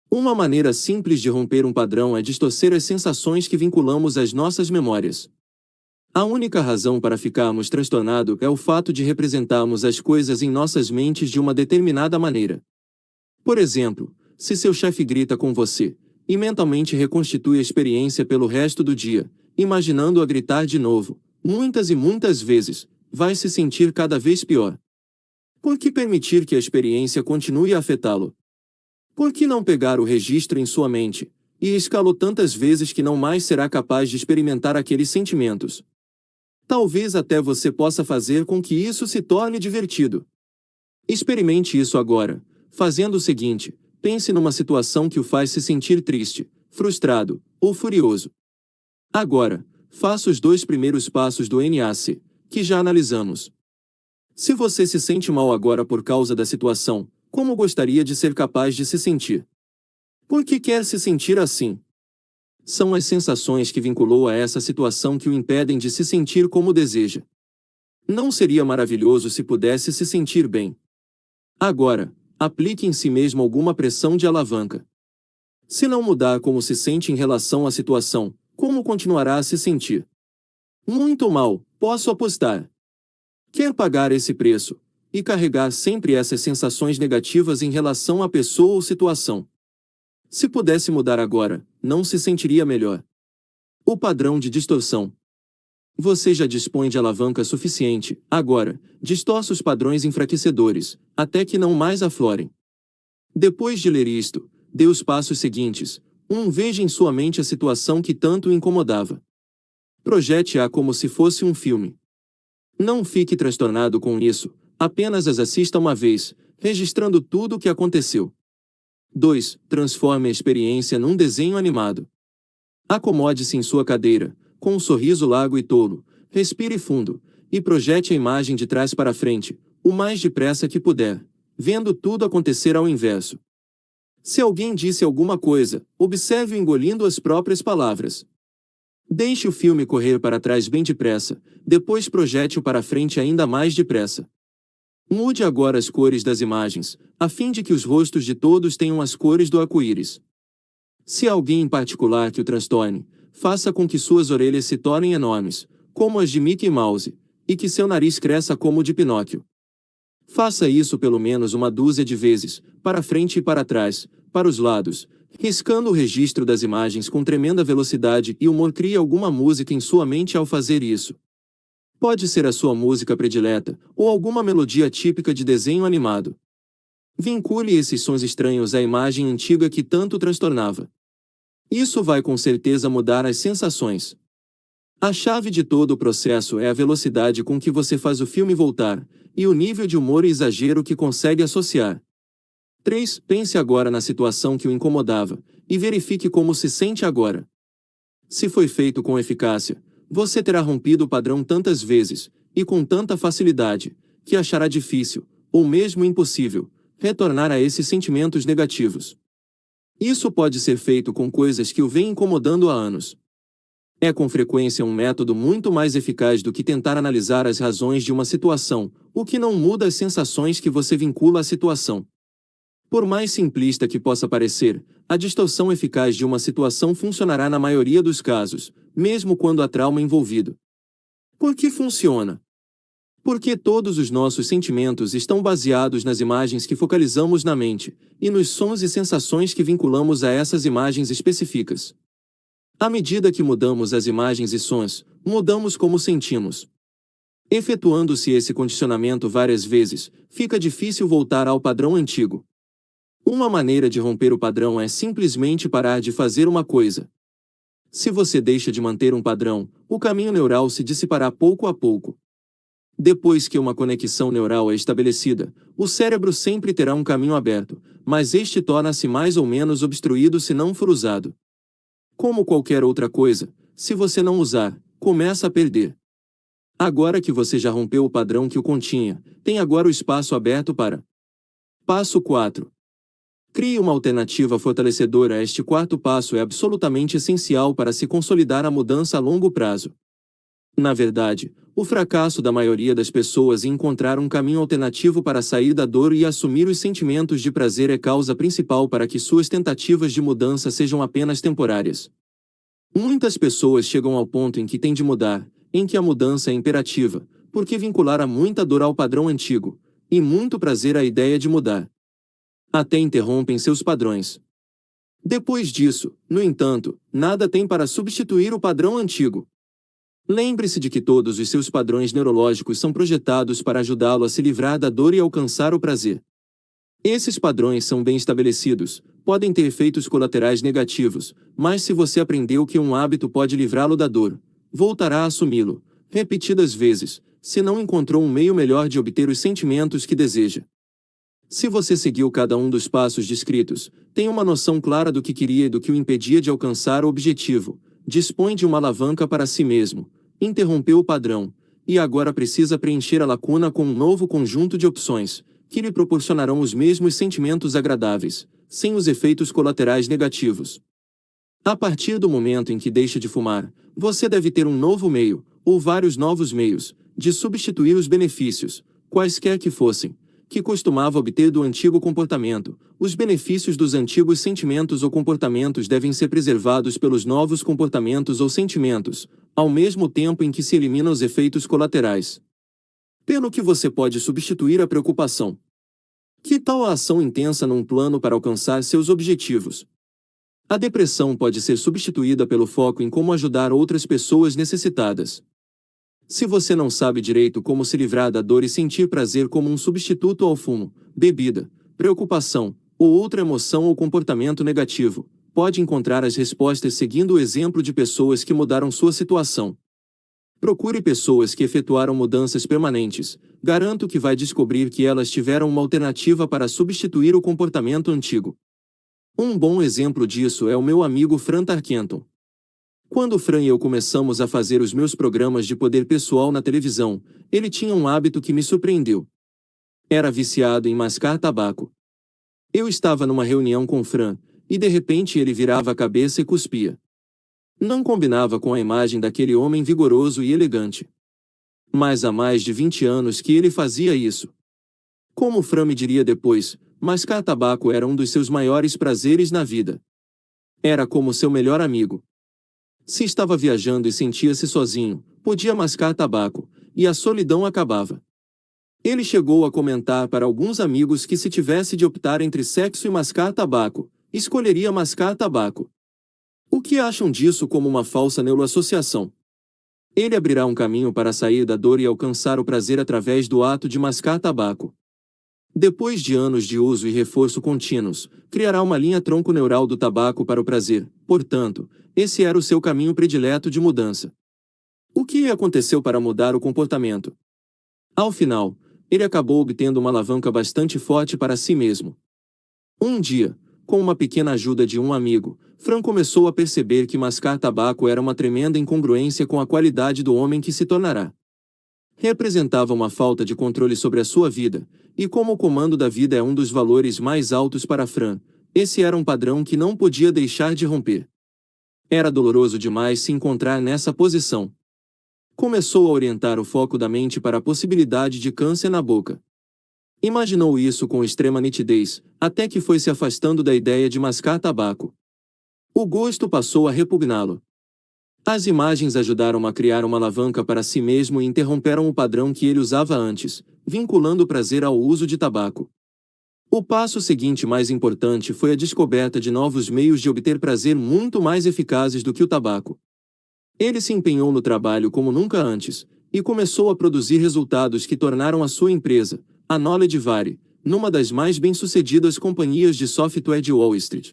Uma maneira simples de romper um padrão é distorcer as sensações que vinculamos às nossas memórias. A única razão para ficarmos transtornados é o fato de representarmos as coisas em nossas mentes de uma determinada maneira. Por exemplo, se seu chefe grita com você, e mentalmente reconstitui a experiência pelo resto do dia, imaginando-a gritar de novo, muitas e muitas vezes, vai se sentir cada vez pior. Por que permitir que a experiência continue a afetá-lo? Por que não pegar o registro em sua mente, e escalá-lo tantas vezes que não mais será capaz de experimentar aqueles sentimentos? Talvez até você possa fazer com que isso se torne divertido. Experimente isso agora, fazendo o seguinte: pense numa situação que o faz se sentir triste, frustrado ou furioso. Agora, faça os 2 primeiros passos do NAC, que já analisamos. Se você se sente mal agora por causa da situação, como gostaria de ser capaz de se sentir? Por que quer se sentir assim? São as sensações que vinculou a essa situação que o impedem de se sentir como deseja. Não seria maravilhoso se pudesse se sentir bem? Agora, aplique em si mesmo alguma pressão de alavanca. Se não mudar como se sente em relação à situação, como continuará a se sentir? Muito mal, posso apostar. Quer pagar esse preço, e carregar sempre essas sensações negativas em relação à pessoa ou situação. Se pudesse mudar agora, não se sentiria melhor. O padrão de distorção. Você já dispõe de alavanca suficiente, agora, distorça os padrões enfraquecedores, até que não mais aflorem. Depois de ler isto, dê os passos seguintes. 1. Veja em sua mente a situação que tanto o incomodava. Projete-a como se fosse um filme. Não fique transtornado com isso, apenas as assista uma vez, registrando tudo o que aconteceu. 2. Transforme a experiência num desenho animado. Acomode-se em sua cadeira, com um sorriso largo e tolo, respire fundo, e projete a imagem de trás para frente, o mais depressa que puder, vendo tudo acontecer ao inverso. Se alguém disse alguma coisa, observe-o engolindo as próprias palavras. Deixe o filme correr para trás bem depressa, depois projete-o para frente ainda mais depressa. Mude agora as cores das imagens, a fim de que os rostos de todos tenham as cores do arco-íris. Se há alguém em particular que o transtorne, faça com que suas orelhas se tornem enormes, como as de Mickey Mouse, e que seu nariz cresça como o de Pinóquio. Faça isso pelo menos uma dúzia de vezes, para frente e para trás, para os lados, riscando o registro das imagens com tremenda velocidade e humor. Crie alguma música em sua mente ao fazer isso. Pode ser a sua música predileta, ou alguma melodia típica de desenho animado. Vincule esses sons estranhos à imagem antiga que tanto transtornava. Isso vai com certeza mudar as sensações. A chave de todo o processo é a velocidade com que você faz o filme voltar, e o nível de humor e exagero que consegue associar. 3. Pense agora na situação que o incomodava, e verifique como se sente agora. Se foi feito com eficácia, você terá rompido o padrão tantas vezes, e com tanta facilidade, que achará difícil, ou mesmo impossível, retornar a esses sentimentos negativos. Isso pode ser feito com coisas que o vêm incomodando há anos. É com frequência um método muito mais eficaz do que tentar analisar as razões de uma situação, o que não muda as sensações que você vincula à situação. Por mais simplista que possa parecer, a distorção eficaz de uma situação funcionará na maioria dos casos, mesmo quando há trauma envolvido. Por que funciona? Porque todos os nossos sentimentos estão baseados nas imagens que focalizamos na mente, e nos sons e sensações que vinculamos a essas imagens específicas. À medida que mudamos as imagens e sons, mudamos como sentimos. Efetuando-se esse condicionamento várias vezes, fica difícil voltar ao padrão antigo. Uma maneira de romper o padrão é simplesmente parar de fazer uma coisa. Se você deixa de manter um padrão, o caminho neural se dissipará pouco a pouco. Depois que uma conexão neural é estabelecida, o cérebro sempre terá um caminho aberto, mas este torna-se mais ou menos obstruído se não for usado. Como qualquer outra coisa, se você não usar, começa a perder. Agora que você já rompeu o padrão que o continha, tem agora o espaço aberto para. Passo 4. Crie uma alternativa fortalecedora. Este quarto passo é absolutamente essencial para se consolidar a mudança a longo prazo. Na verdade, o fracasso da maioria das pessoas em encontrar um caminho alternativo para sair da dor e assumir os sentimentos de prazer é causa principal para que suas tentativas de mudança sejam apenas temporárias. Muitas pessoas chegam ao ponto em que têm de mudar, em que a mudança é imperativa, porque vincularam muita dor ao padrão antigo, e muito prazer à ideia de mudar. Até interrompem seus padrões. Depois disso, no entanto, nada tem para substituir o padrão antigo. Lembre-se de que todos os seus padrões neurológicos são projetados para ajudá-lo a se livrar da dor e alcançar o prazer. Esses padrões são bem estabelecidos, podem ter efeitos colaterais negativos, mas se você aprendeu que um hábito pode livrá-lo da dor, voltará a assumi-lo, repetidas vezes, se não encontrou um meio melhor de obter os sentimentos que deseja. Se você seguiu cada um dos passos descritos, tem uma noção clara do que queria e do que o impedia de alcançar o objetivo, dispõe de uma alavanca para si mesmo, interrompeu o padrão, e agora precisa preencher a lacuna com um novo conjunto de opções, que lhe proporcionarão os mesmos sentimentos agradáveis, sem os efeitos colaterais negativos. A partir do momento em que deixa de fumar, você deve ter um novo meio, ou vários novos meios, de substituir os benefícios, quaisquer que fossem, que costumava obter do antigo comportamento. Os benefícios dos antigos sentimentos ou comportamentos devem ser preservados pelos novos comportamentos ou sentimentos, ao mesmo tempo em que se eliminam os efeitos colaterais. Pelo que você pode substituir a preocupação. Que tal a ação intensa num plano para alcançar seus objetivos? A depressão pode ser substituída pelo foco em como ajudar outras pessoas necessitadas. Se você não sabe direito como se livrar da dor e sentir prazer como um substituto ao fumo, bebida, preocupação, ou outra emoção ou comportamento negativo, pode encontrar as respostas seguindo o exemplo de pessoas que mudaram sua situação. Procure pessoas que efetuaram mudanças permanentes. Garanto que vai descobrir que elas tiveram uma alternativa para substituir o comportamento antigo. Um bom exemplo disso é o meu amigo Fran Tarkenton. Quando Fran e eu começamos a fazer os meus programas de poder pessoal na televisão, ele tinha um hábito que me surpreendeu. Era viciado em mascar tabaco. Eu estava numa reunião com Fran, e de repente ele virava a cabeça e cuspia. Não combinava com a imagem daquele homem vigoroso e elegante. Mas há mais de 20 anos que ele fazia isso. Como Fran me diria depois, mascar tabaco era um dos seus maiores prazeres na vida. Era como seu melhor amigo. Se estava viajando e sentia-se sozinho, podia mascar tabaco, e a solidão acabava. Ele chegou a comentar para alguns amigos que se tivesse de optar entre sexo e mascar tabaco, escolheria mascar tabaco. O que acham disso como uma falsa neuroassociação? Ele abrirá um caminho para sair da dor e alcançar o prazer através do ato de mascar tabaco. Depois de anos de uso e reforço contínuos, criará uma linha tronco neural do tabaco para o prazer. Portanto, esse era o seu caminho predileto de mudança. O que aconteceu para mudar o comportamento? Ao final, ele acabou obtendo uma alavanca bastante forte para si mesmo. Um dia, com uma pequena ajuda de um amigo, Fran começou a perceber que mascar tabaco era uma tremenda incongruência com a qualidade do homem que se tornará. Representava uma falta de controle sobre a sua vida, e como o comando da vida é um dos valores mais altos para Fran, esse era um padrão que não podia deixar de romper. Era doloroso demais se encontrar nessa posição. Começou a orientar o foco da mente para a possibilidade de câncer na boca. Imaginou isso com extrema nitidez, até que foi se afastando da ideia de mascar tabaco. O gosto passou a repugná-lo. As imagens ajudaram a criar uma alavanca para si mesmo e interromperam o padrão que ele usava antes, vinculando o prazer ao uso de tabaco. O passo seguinte mais importante foi a descoberta de novos meios de obter prazer muito mais eficazes do que o tabaco. Ele se empenhou no trabalho como nunca antes, e começou a produzir resultados que tornaram a sua empresa, a Knowledge Vary, numa das mais bem-sucedidas companhias de software de Wall Street.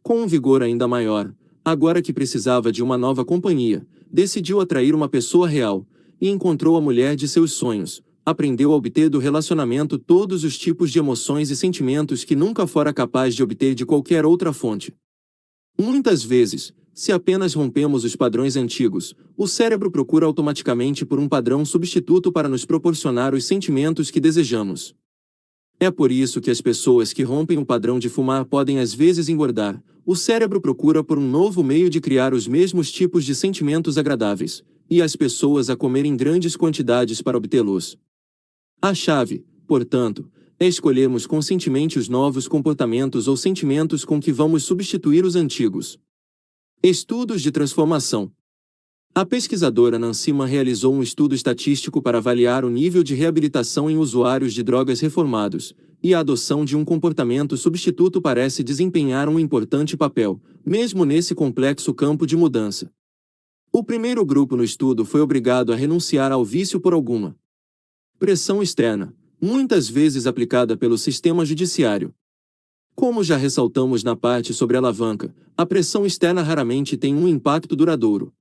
Com um vigor ainda maior, agora que precisava de uma nova companhia, decidiu atrair uma pessoa real, e encontrou a mulher de seus sonhos. Aprendeu a obter do relacionamento todos os tipos de emoções e sentimentos que nunca fora capaz de obter de qualquer outra fonte. Muitas vezes, se apenas rompemos os padrões antigos, o cérebro procura automaticamente por um padrão substituto para nos proporcionar os sentimentos que desejamos. É por isso que as pessoas que rompem o padrão de fumar podem às vezes engordar. O cérebro procura por um novo meio de criar os mesmos tipos de sentimentos agradáveis, e as pessoas a comer em grandes quantidades para obtê-los. A chave, portanto, é escolhermos conscientemente os novos comportamentos ou sentimentos com que vamos substituir os antigos. Estudos de transformação. A pesquisadora Nancy Mann realizou um estudo estatístico para avaliar o nível de reabilitação em usuários de drogas reformados, e a adoção de um comportamento substituto parece desempenhar um importante papel, mesmo nesse complexo campo de mudança. O primeiro grupo no estudo foi obrigado a renunciar ao vício por alguma pressão externa, muitas vezes aplicada pelo sistema judiciário. Como já ressaltamos na parte sobre a alavanca, a pressão externa raramente tem um impacto duradouro.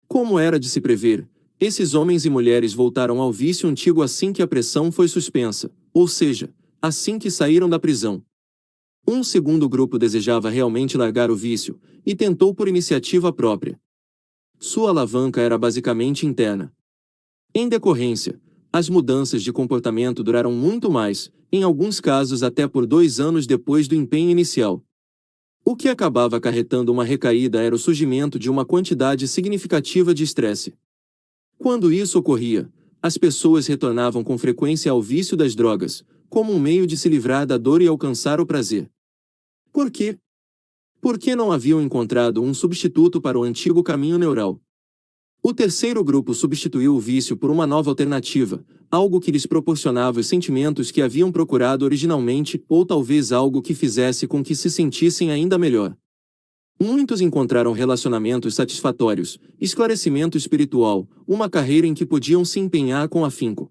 Como era de se prever, esses homens e mulheres voltaram ao vício antigo assim que a pressão foi suspensa, ou seja, assim que saíram da prisão. Um segundo grupo desejava realmente largar o vício, e tentou por iniciativa própria. Sua alavanca era basicamente interna. Em decorrência, as mudanças de comportamento duraram muito mais, em alguns casos até por 2 anos depois do empenho inicial. O que acabava acarretando uma recaída era o surgimento de uma quantidade significativa de estresse. Quando isso ocorria, as pessoas retornavam com frequência ao vício das drogas, como um meio de se livrar da dor e alcançar o prazer. Por quê? Porque não haviam encontrado um substituto para o antigo caminho neural. O terceiro grupo substituiu o vício por uma nova alternativa, algo que lhes proporcionava os sentimentos que haviam procurado originalmente, ou talvez algo que fizesse com que se sentissem ainda melhor. Muitos encontraram relacionamentos satisfatórios, esclarecimento espiritual, uma carreira em que podiam se empenhar com afinco.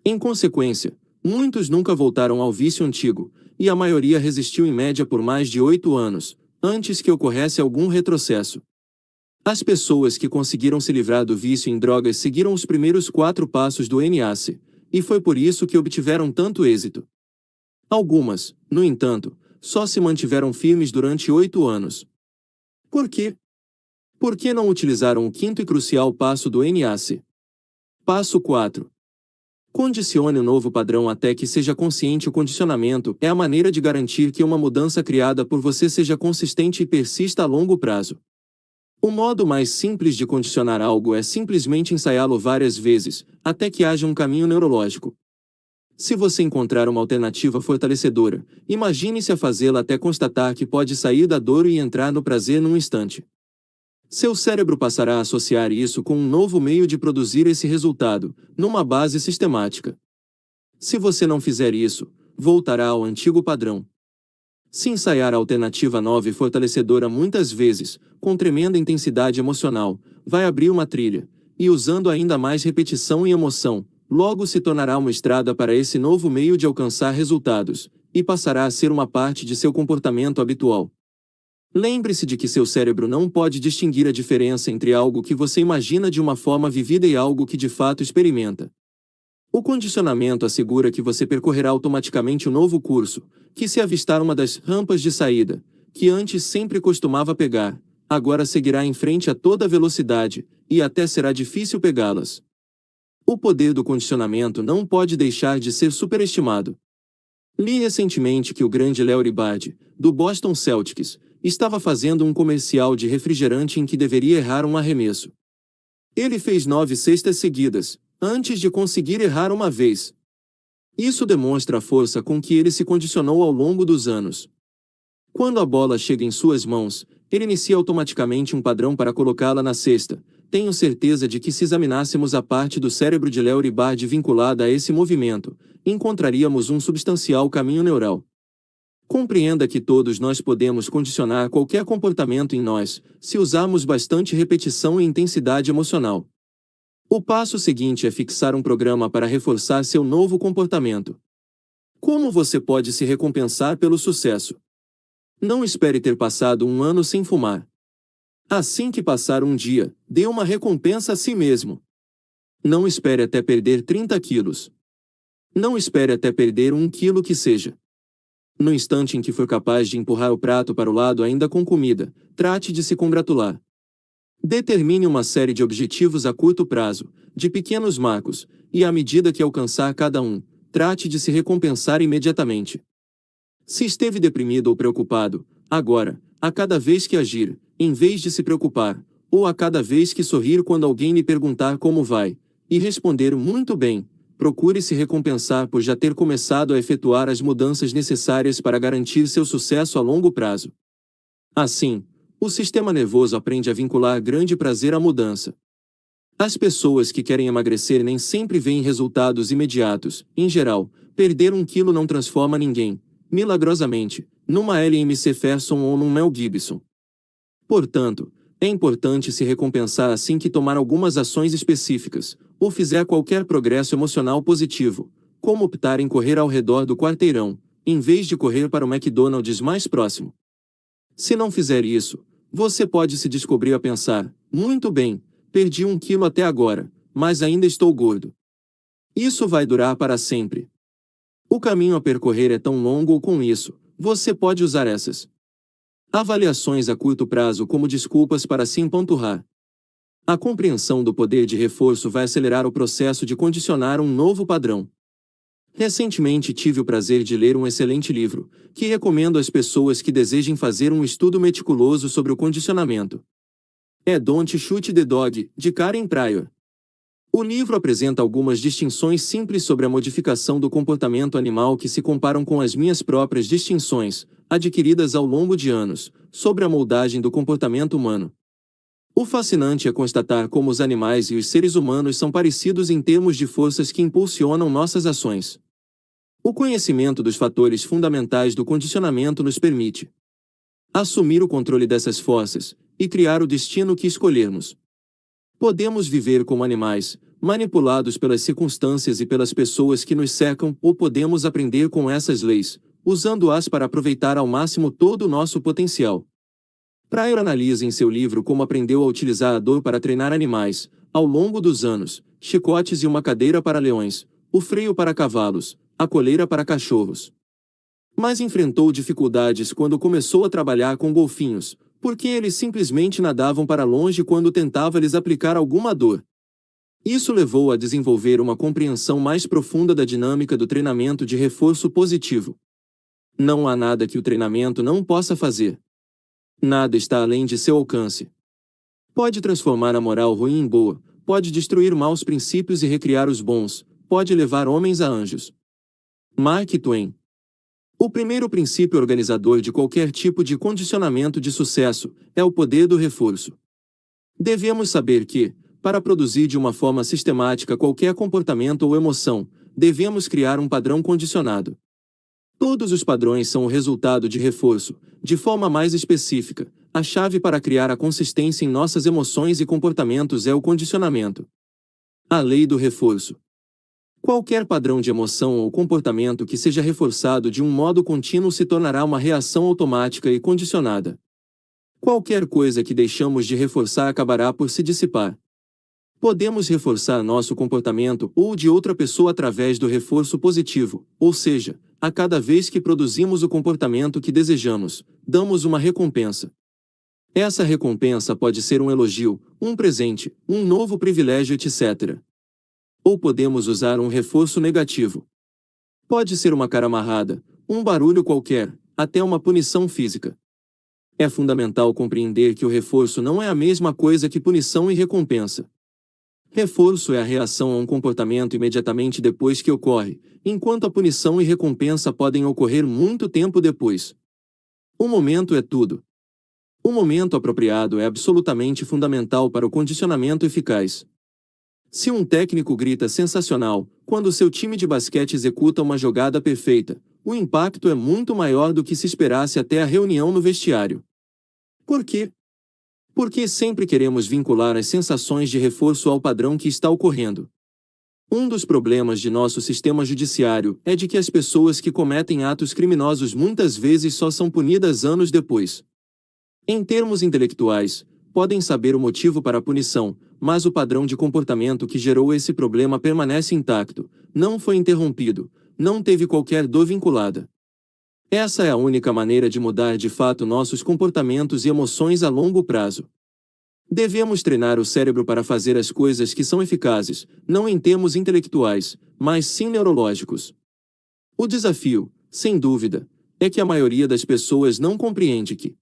Em consequência, muitos nunca voltaram ao vício antigo, e a maioria resistiu em média por mais de 8 anos, antes que ocorresse algum retrocesso. As pessoas que conseguiram se livrar do vício em drogas seguiram os primeiros 4 passos do NAC, e foi por isso que obtiveram tanto êxito. Algumas, no entanto, só se mantiveram firmes durante 8 anos. Por quê? Por que não utilizaram o quinto e crucial passo do NAC? Passo 4. Condicione o novo padrão até que seja consciente. O condicionamento é a maneira de garantir que uma mudança criada por você seja consistente e persista a longo prazo. O modo mais simples de condicionar algo é simplesmente ensaiá-lo várias vezes, até que haja um caminho neurológico. Se você encontrar uma alternativa fortalecedora, imagine-se a fazê-la até constatar que pode sair da dor e entrar no prazer num instante. Seu cérebro passará a associar isso com um novo meio de produzir esse resultado, numa base sistemática. Se você não fizer isso, voltará ao antigo padrão. Se ensaiar a alternativa nova e fortalecedora muitas vezes, com tremenda intensidade emocional, vai abrir uma trilha, e usando ainda mais repetição e emoção, logo se tornará uma estrada para esse novo meio de alcançar resultados, e passará a ser uma parte de seu comportamento habitual. Lembre-se de que seu cérebro não pode distinguir a diferença entre algo que você imagina de uma forma vivida e algo que de fato experimenta. O condicionamento assegura que você percorrerá automaticamente o novo curso, que se avistar uma das rampas de saída, que antes sempre costumava pegar, agora seguirá em frente a toda velocidade, e até será difícil pegá-las. O poder do condicionamento não pode deixar de ser superestimado. Li recentemente que o grande Larry Bird, do Boston Celtics, estava fazendo um comercial de refrigerante em que deveria errar um arremesso. Ele fez 9 cestas seguidas, antes de conseguir errar uma vez. Isso demonstra a força com que ele se condicionou ao longo dos anos. Quando a bola chega em suas mãos, ele inicia automaticamente um padrão para colocá-la na cesta. Tenho certeza de que se examinássemos a parte do cérebro de Larry Bird vinculada a esse movimento, encontraríamos um substancial caminho neural. Compreenda que todos nós podemos condicionar qualquer comportamento em nós, se usarmos bastante repetição e intensidade emocional. O passo seguinte é fixar um programa para reforçar seu novo comportamento. Como você pode se recompensar pelo sucesso? Não espere ter passado um ano sem fumar. Assim que passar um dia, dê uma recompensa a si mesmo. Não espere até perder 30 quilos. Não espere até perder 1 quilo que seja. No instante em que for capaz de empurrar o prato para o lado ainda com comida, trate de se congratular. Determine uma série de objetivos a curto prazo, de pequenos marcos, e à medida que alcançar cada um, trate de se recompensar imediatamente. Se esteve deprimido ou preocupado, agora, a cada vez que agir, em vez de se preocupar, ou a cada vez que sorrir quando alguém lhe perguntar como vai, e responder muito bem, procure se recompensar por já ter começado a efetuar as mudanças necessárias para garantir seu sucesso a longo prazo. Assim, o sistema nervoso aprende a vincular grande prazer à mudança. As pessoas que querem emagrecer nem sempre veem resultados imediatos. Em geral, perder 1 quilo não transforma ninguém, milagrosamente, numa LMC Ferguson ou num Mel Gibson. Portanto, é importante se recompensar assim que tomar algumas ações específicas, ou fizer qualquer progresso emocional positivo, como optar em correr ao redor do quarteirão, em vez de correr para o McDonald's mais próximo. Se não fizer isso, você pode se descobrir a pensar, muito bem, perdi 1 quilo até agora, mas ainda estou gordo. Isso vai durar para sempre. O caminho a percorrer é tão longo ou com isso, você pode usar essas avaliações a curto prazo como desculpas para se empanturrar. A compreensão do poder de reforço vai acelerar o processo de condicionar um novo padrão. Recentemente tive o prazer de ler um excelente livro, que recomendo às pessoas que desejem fazer um estudo meticuloso sobre o condicionamento. É Don't Shoot the Dog, de Karen Pryor. O livro apresenta algumas distinções simples sobre a modificação do comportamento animal que se comparam com as minhas próprias distinções, adquiridas ao longo de anos, sobre a moldagem do comportamento humano. O fascinante é constatar como os animais e os seres humanos são parecidos em termos de forças que impulsionam nossas ações. O conhecimento dos fatores fundamentais do condicionamento nos permite assumir o controle dessas forças e criar o destino que escolhermos. Podemos viver como animais, manipulados pelas circunstâncias e pelas pessoas que nos cercam, ou podemos aprender com essas leis, usando-as para aproveitar ao máximo todo o nosso potencial. Pryor analisa em seu livro como aprendeu a utilizar a dor para treinar animais, ao longo dos anos, chicotes e uma cadeira para leões, o freio para cavalos, a coleira para cachorros. Mas enfrentou dificuldades quando começou a trabalhar com golfinhos, porque eles simplesmente nadavam para longe quando tentava lhes aplicar alguma dor. Isso levou a desenvolver uma compreensão mais profunda da dinâmica do treinamento de reforço positivo. Não há nada que o treinamento não possa fazer. Nada está além de seu alcance. Pode transformar a moral ruim em boa, pode destruir maus princípios e recriar os bons, pode levar homens a anjos. Mark Twain. O primeiro princípio organizador de qualquer tipo de condicionamento de sucesso é o poder do reforço. Devemos saber que, para produzir de uma forma sistemática qualquer comportamento ou emoção, devemos criar um padrão condicionado. Todos os padrões são o resultado de reforço. De forma mais específica, a chave para criar a consistência em nossas emoções e comportamentos é o condicionamento. A lei do reforço. Qualquer padrão de emoção ou comportamento que seja reforçado de um modo contínuo se tornará uma reação automática e condicionada. Qualquer coisa que deixamos de reforçar acabará por se dissipar. Podemos reforçar nosso comportamento ou de outra pessoa através do reforço positivo, ou seja, a cada vez que produzimos o comportamento que desejamos, damos uma recompensa. Essa recompensa pode ser um elogio, um presente, um novo privilégio, etc. Ou podemos usar um reforço negativo. Pode ser uma cara amarrada, um barulho qualquer, até uma punição física. É fundamental compreender que o reforço não é a mesma coisa que punição e recompensa. Reforço é a reação a um comportamento imediatamente depois que ocorre, enquanto a punição e recompensa podem ocorrer muito tempo depois. O momento é tudo. O momento apropriado é absolutamente fundamental para o condicionamento eficaz. Se um técnico grita sensacional quando seu time de basquete executa uma jogada perfeita, o impacto é muito maior do que se esperasse até a reunião no vestiário. Por quê? Porque sempre queremos vincular as sensações de reforço ao padrão que está ocorrendo. Um dos problemas de nosso sistema judiciário é de que as pessoas que cometem atos criminosos muitas vezes só são punidas anos depois. Em termos intelectuais, podem saber o motivo para a punição, mas o padrão de comportamento que gerou esse problema permanece intacto, não foi interrompido, não teve qualquer dor vinculada. Essa é a única maneira de mudar de fato nossos comportamentos e emoções a longo prazo. Devemos treinar o cérebro para fazer as coisas que são eficazes, não em termos intelectuais, mas sim neurológicos. O desafio, sem dúvida, é que a maioria das pessoas não compreende que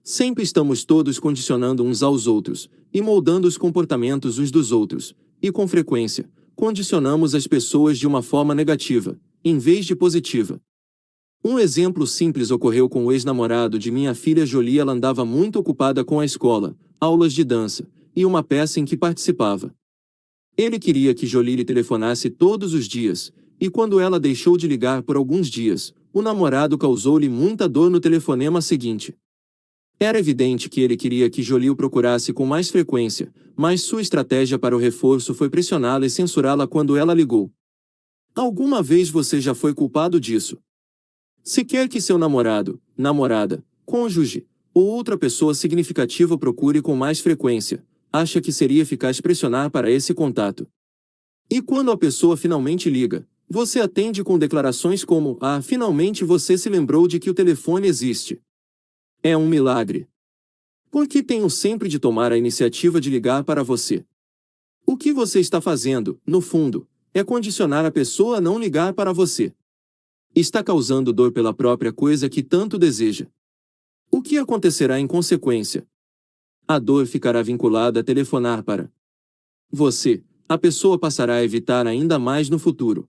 sempre estamos todos condicionando uns aos outros, e moldando os comportamentos uns dos outros, e com frequência, condicionamos as pessoas de uma forma negativa, em vez de positiva. Um exemplo simples ocorreu com o ex-namorado de minha filha Jolie. Ela andava muito ocupada com a escola, aulas de dança, e uma peça em que participava. Ele queria que Jolie lhe telefonasse todos os dias, e quando ela deixou de ligar por alguns dias, o namorado causou-lhe muita dor no telefonema seguinte. Era evidente que ele queria que Jolie o procurasse com mais frequência, mas sua estratégia para o reforço foi pressioná-la e censurá-la quando ela ligou. Alguma vez você já foi culpado disso? Se quer que seu namorado, namorada, cônjuge, ou outra pessoa significativa procure com mais frequência, acha que seria eficaz pressionar para esse contato. E quando a pessoa finalmente liga, você atende com declarações como: "Ah, finalmente você se lembrou de que o telefone existe." É um milagre. Por que tenho sempre de tomar a iniciativa de ligar para você? O que você está fazendo, no fundo, é condicionar a pessoa a não ligar para você. Está causando dor pela própria coisa que tanto deseja. O que acontecerá em consequência? A dor ficará vinculada a telefonar para você. A pessoa passará a evitar ainda mais no futuro.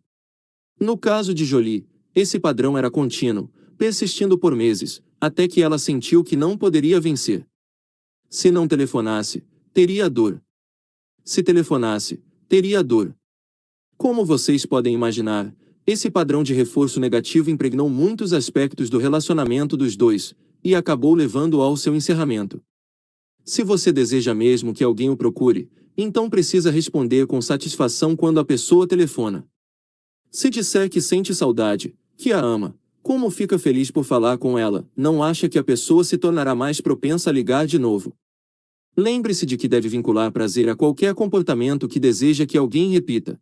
No caso de Jolie, esse padrão era contínuo, persistindo por meses, até que ela sentiu que não poderia vencer. Se não telefonasse, teria dor. Se telefonasse, teria dor. Como vocês podem imaginar, esse padrão de reforço negativo impregnou muitos aspectos do relacionamento dos dois, e acabou levando-o ao seu encerramento. Se você deseja mesmo que alguém o procure, então precisa responder com satisfação quando a pessoa telefona. Se disser que sente saudade, que a ama, como fica feliz por falar com ela, não acha que a pessoa se tornará mais propensa a ligar de novo. Lembre-se de que deve vincular prazer a qualquer comportamento que deseja que alguém repita.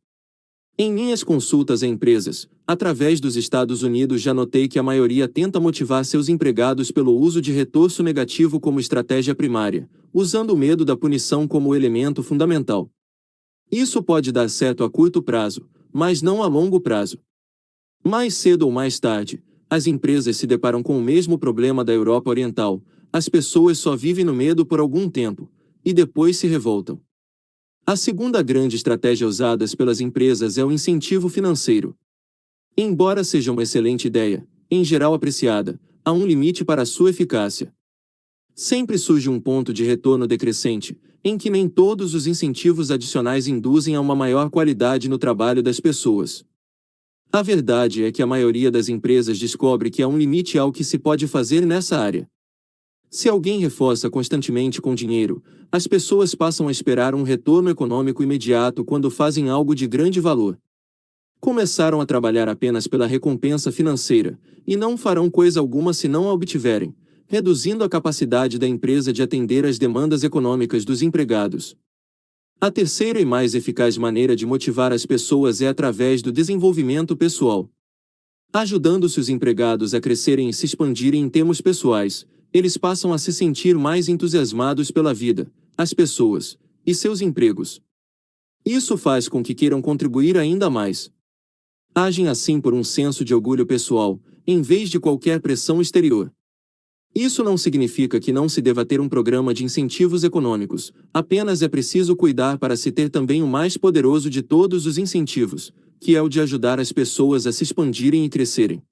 Em minhas consultas a empresas, através dos Estados Unidos, já notei que a maioria tenta motivar seus empregados pelo uso de reforço negativo como estratégia primária, usando o medo da punição como elemento fundamental. Isso pode dar certo a curto prazo, mas não a longo prazo. Mais cedo ou mais tarde, as empresas se deparam com o mesmo problema da Europa Oriental: as pessoas só vivem no medo por algum tempo, e depois se revoltam. A segunda grande estratégia usada pelas empresas é o incentivo financeiro. Embora seja uma excelente ideia, em geral apreciada, há um limite para sua eficácia. Sempre surge um ponto de retorno decrescente, em que nem todos os incentivos adicionais induzem a uma maior qualidade no trabalho das pessoas. A verdade é que a maioria das empresas descobre que há um limite ao que se pode fazer nessa área. Se alguém reforça constantemente com dinheiro, as pessoas passam a esperar um retorno econômico imediato quando fazem algo de grande valor. Começaram a trabalhar apenas pela recompensa financeira, e não farão coisa alguma se não a obtiverem, reduzindo a capacidade da empresa de atender às demandas econômicas dos empregados. A terceira e mais eficaz maneira de motivar as pessoas é através do desenvolvimento pessoal. Ajudando-se os empregados a crescerem e se expandirem em termos pessoais, eles passam a se sentir mais entusiasmados pela vida, as pessoas e seus empregos. Isso faz com que queiram contribuir ainda mais. Agem assim por um senso de orgulho pessoal, em vez de qualquer pressão exterior. Isso não significa que não se deva ter um programa de incentivos econômicos, apenas é preciso cuidar para se ter também o mais poderoso de todos os incentivos, que é o de ajudar as pessoas a se expandirem e crescerem.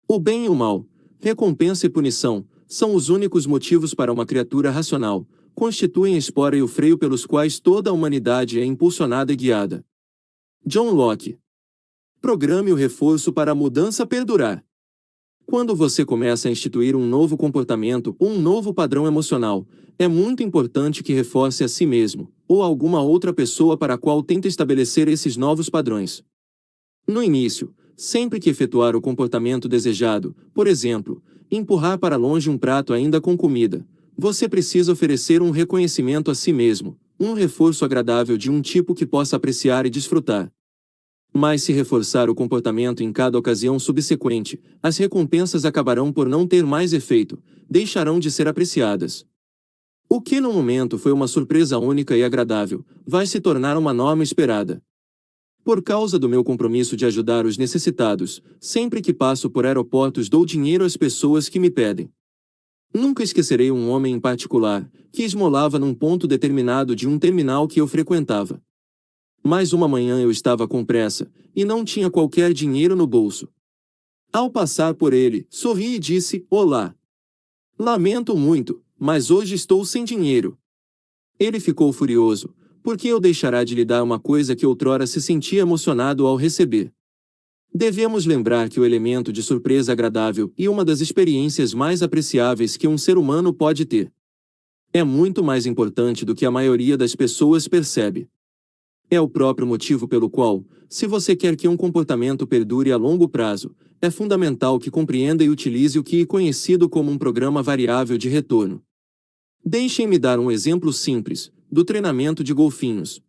O bem e o mal, recompensa e punição, são os únicos motivos para uma criatura racional, constituem a espora e o freio pelos quais toda a humanidade é impulsionada e guiada. John Locke. Programe o reforço para a mudança perdurar. Quando você começa a instituir um novo comportamento ou um novo padrão emocional, é muito importante que reforce a si mesmo, ou a alguma outra pessoa para a qual tenta estabelecer esses novos padrões. No início, sempre que efetuar o comportamento desejado, por exemplo, empurrar para longe um prato ainda com comida, você precisa oferecer um reconhecimento a si mesmo, um reforço agradável de um tipo que possa apreciar e desfrutar. Mas se reforçar o comportamento em cada ocasião subsequente, as recompensas acabarão por não ter mais efeito, deixarão de ser apreciadas. O que no momento foi uma surpresa única e agradável, vai se tornar uma norma esperada. Por causa do meu compromisso de ajudar os necessitados, sempre que passo por aeroportos dou dinheiro às pessoas que me pedem. Nunca esquecerei um homem em particular, que esmolava num ponto determinado de um terminal que eu frequentava. Mas uma manhã eu estava com pressa, e não tinha qualquer dinheiro no bolso. Ao passar por ele, sorri e disse: "Olá. Lamento muito, mas hoje estou sem dinheiro." Ele ficou furioso, porque eu deixará de lhe dar uma coisa que outrora se sentia emocionado ao receber. Devemos lembrar que o elemento de surpresa agradável é uma das experiências mais apreciáveis que um ser humano pode ter. É muito mais importante do que a maioria das pessoas percebe. É o próprio motivo pelo qual, se você quer que um comportamento perdure a longo prazo, é fundamental que compreenda e utilize o que é conhecido como um programa variável de retorno. Deixem-me dar um exemplo simples, do treinamento de golfinhos.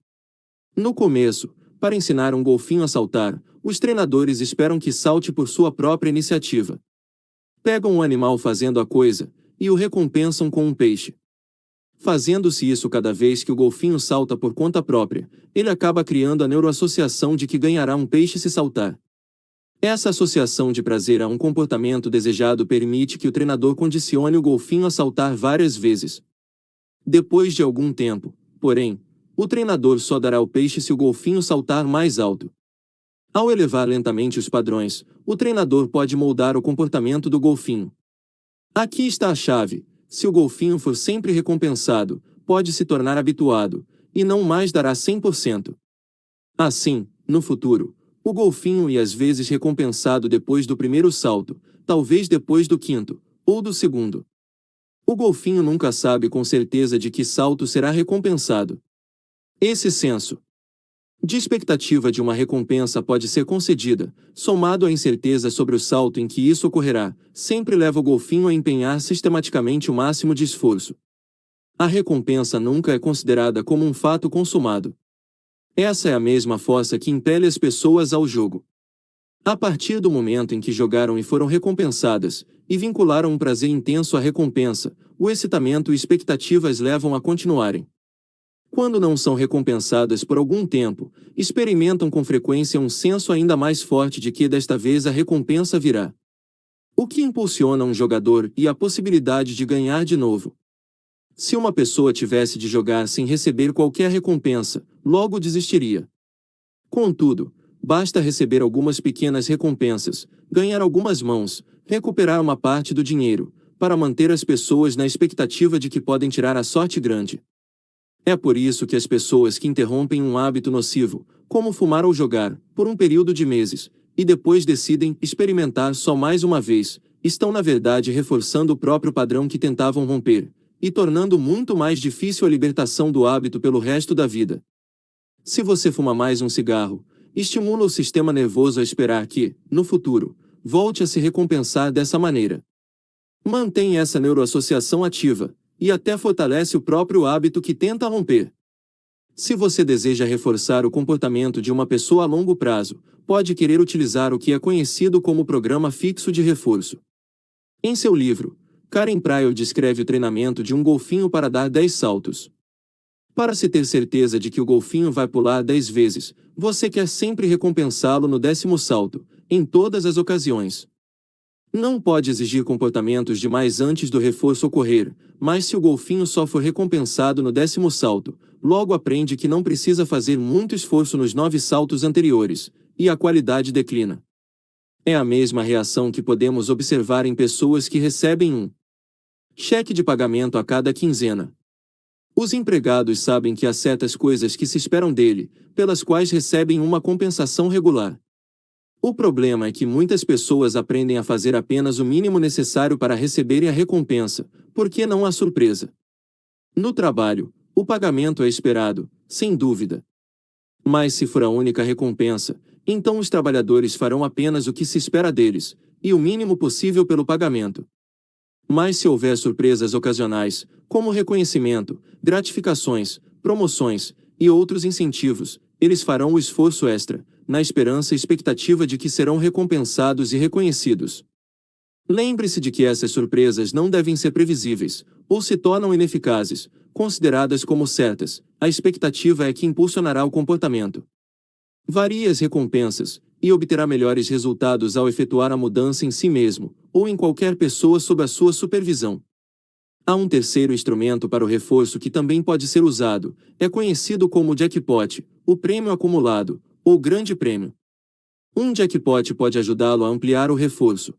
No começo, para ensinar um golfinho a saltar, os treinadores esperam que salte por sua própria iniciativa. Pegam um animal fazendo a coisa, e o recompensam com um peixe. Fazendo-se isso cada vez que o golfinho salta por conta própria, ele acaba criando a neuroassociação de que ganhará um peixe se saltar. Essa associação de prazer a um comportamento desejado permite que o treinador condicione o golfinho a saltar várias vezes. Depois de algum tempo, porém, o treinador só dará o peixe se o golfinho saltar mais alto. Ao elevar lentamente os padrões, o treinador pode moldar o comportamento do golfinho. Aqui está a chave: se o golfinho for sempre recompensado, pode se tornar habituado, e não mais dará 100%. Assim, no futuro, o golfinho é às vezes recompensado depois do primeiro salto, talvez depois do quinto, ou do segundo. O golfinho nunca sabe com certeza de que salto será recompensado. Esse senso de expectativa de uma recompensa pode ser concedida, somado à incerteza sobre o salto em que isso ocorrerá, sempre leva o golfinho a empenhar sistematicamente o máximo de esforço. A recompensa nunca é considerada como um fato consumado. Essa é a mesma força que impele as pessoas ao jogo. A partir do momento em que jogaram e foram recompensadas, e vincularam um prazer intenso à recompensa, o excitamento e expectativas levam a continuarem. Quando não são recompensadas por algum tempo, experimentam com frequência um senso ainda mais forte de que desta vez a recompensa virá. O que impulsiona um jogador e a possibilidade de ganhar de novo. Se uma pessoa tivesse de jogar sem receber qualquer recompensa, logo desistiria. Contudo, basta receber algumas pequenas recompensas, ganhar algumas mãos, recuperar uma parte do dinheiro, para manter as pessoas na expectativa de que podem tirar a sorte grande. É por isso que as pessoas que interrompem um hábito nocivo, como fumar ou jogar, por um período de meses, e depois decidem experimentar só mais uma vez, estão na verdade reforçando o próprio padrão que tentavam romper, e tornando muito mais difícil a libertação do hábito pelo resto da vida. Se você fuma mais um cigarro, estimula o sistema nervoso a esperar que, no futuro, volte a se recompensar dessa maneira. Mantém essa neuroassociação ativa, e até fortalece o próprio hábito que tenta romper. Se você deseja reforçar o comportamento de uma pessoa a longo prazo, pode querer utilizar o que é conhecido como programa fixo de reforço. Em seu livro, Karen Pryor descreve o treinamento de um golfinho para dar 10 saltos. Para se ter certeza de que o golfinho vai pular 10 vezes, você quer sempre recompensá-lo no 10º salto, em todas as ocasiões. Não pode exigir comportamentos demais antes do reforço ocorrer, mas se o golfinho só for recompensado no 10º salto, logo aprende que não precisa fazer muito esforço nos 9 saltos anteriores, e a qualidade declina. É a mesma reação que podemos observar em pessoas que recebem um cheque de pagamento a cada quinzena. Os empregados sabem que há certas coisas que se esperam dele, pelas quais recebem uma compensação regular. O problema é que muitas pessoas aprendem a fazer apenas o mínimo necessário para receberem a recompensa, porque não há surpresa. No trabalho, o pagamento é esperado, sem dúvida. Mas se for a única recompensa, então os trabalhadores farão apenas o que se espera deles, e o mínimo possível pelo pagamento. Mas se houver surpresas ocasionais, como reconhecimento, gratificações, promoções e outros incentivos, eles farão o esforço extra, na esperança e expectativa de que serão recompensados e reconhecidos. Lembre-se de que essas surpresas não devem ser previsíveis, ou se tornam ineficazes, consideradas como certas, a expectativa é que impulsionará o comportamento. Varie as recompensas, e obterá melhores resultados ao efetuar a mudança em si mesmo, ou em qualquer pessoa sob a sua supervisão. Há um terceiro instrumento para o reforço que também pode ser usado, é conhecido como jackpot, o prêmio acumulado, ou grande prêmio. Um jackpot pode ajudá-lo a ampliar o reforço.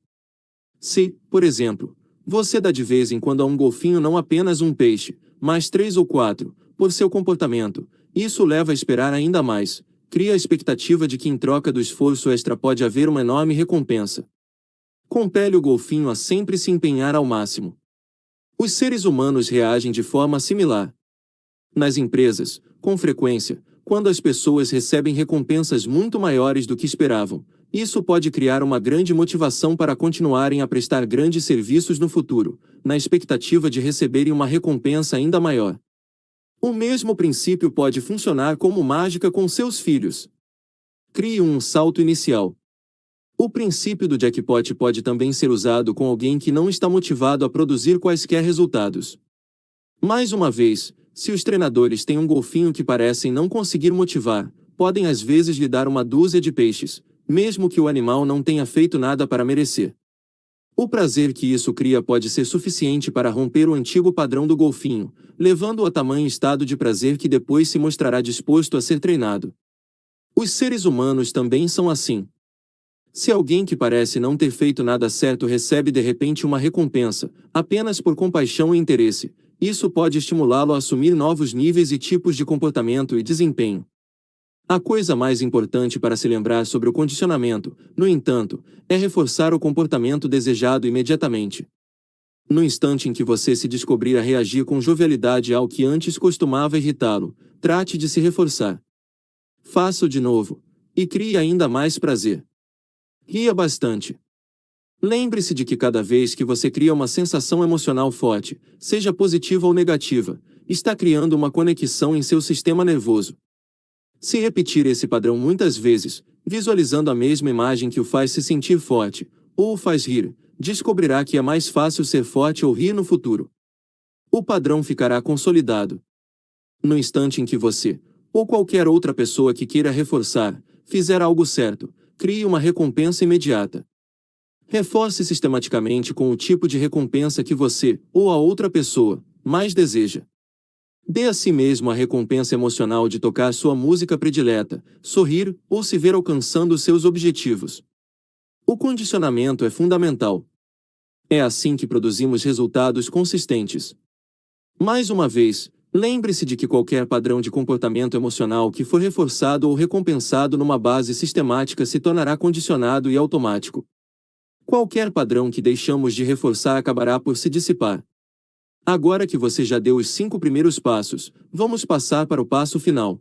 Se, por exemplo, você dá de vez em quando a um golfinho não apenas um peixe, mas 3 ou 4, por seu comportamento, isso leva a esperar ainda mais, cria a expectativa de que em troca do esforço extra pode haver uma enorme recompensa. Compele o golfinho a sempre se empenhar ao máximo. Os seres humanos reagem de forma similar. Nas empresas, com frequência, quando as pessoas recebem recompensas muito maiores do que esperavam, isso pode criar uma grande motivação para continuarem a prestar grandes serviços no futuro, na expectativa de receberem uma recompensa ainda maior. O mesmo princípio pode funcionar como mágica com seus filhos. Crie um salto inicial. O princípio do jackpot pode também ser usado com alguém que não está motivado a produzir quaisquer resultados. Mais uma vez, se os treinadores têm um golfinho que parecem não conseguir motivar, podem às vezes lhe dar uma dúzia de peixes, mesmo que o animal não tenha feito nada para merecer. O prazer que isso cria pode ser suficiente para romper o antigo padrão do golfinho, levando-o a tamanho estado de prazer que depois se mostrará disposto a ser treinado. Os seres humanos também são assim. Se alguém que parece não ter feito nada certo recebe de repente uma recompensa, apenas por compaixão e interesse, isso pode estimulá-lo a assumir novos níveis e tipos de comportamento e desempenho. A coisa mais importante para se lembrar sobre o condicionamento, no entanto, é reforçar o comportamento desejado imediatamente. No instante em que você se descobrir a reagir com jovialidade ao que antes costumava irritá-lo, trate de se reforçar. Faça-o de novo, e crie ainda mais prazer. Ria bastante. Lembre-se de que cada vez que você cria uma sensação emocional forte, seja positiva ou negativa, está criando uma conexão em seu sistema nervoso. Se repetir esse padrão muitas vezes, visualizando a mesma imagem que o faz se sentir forte, ou o faz rir, descobrirá que é mais fácil ser forte ou rir no futuro. O padrão ficará consolidado. No instante em que você, ou qualquer outra pessoa que queira reforçar, fizer algo certo, crie uma recompensa imediata. Reforce sistematicamente com o tipo de recompensa que você, ou a outra pessoa, mais deseja. Dê a si mesmo a recompensa emocional de tocar sua música predileta, sorrir, ou se ver alcançando seus objetivos. O condicionamento é fundamental. É assim que produzimos resultados consistentes. Mais uma vez, Lembre-se de que qualquer padrão de comportamento emocional que for reforçado ou recompensado numa base sistemática se tornará condicionado e automático. Qualquer padrão que deixamos de reforçar acabará por se dissipar. Agora que você já deu os 5 primeiros passos, vamos passar para o passo final.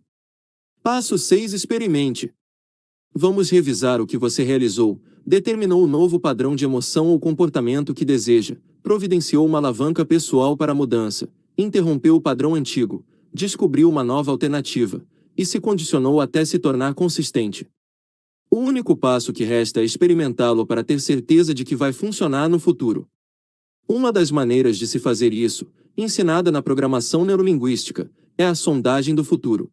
Passo 6. Experimente. Vamos revisar o que você realizou, determinou um novo padrão de emoção ou comportamento que deseja, providenciou uma alavanca pessoal para a mudança, interrompeu o padrão antigo, descobriu uma nova alternativa, e se condicionou até se tornar consistente. O único passo que resta é experimentá-lo para ter certeza de que vai funcionar no futuro. Uma das maneiras de se fazer isso, ensinada na programação neurolinguística, é a sondagem do futuro.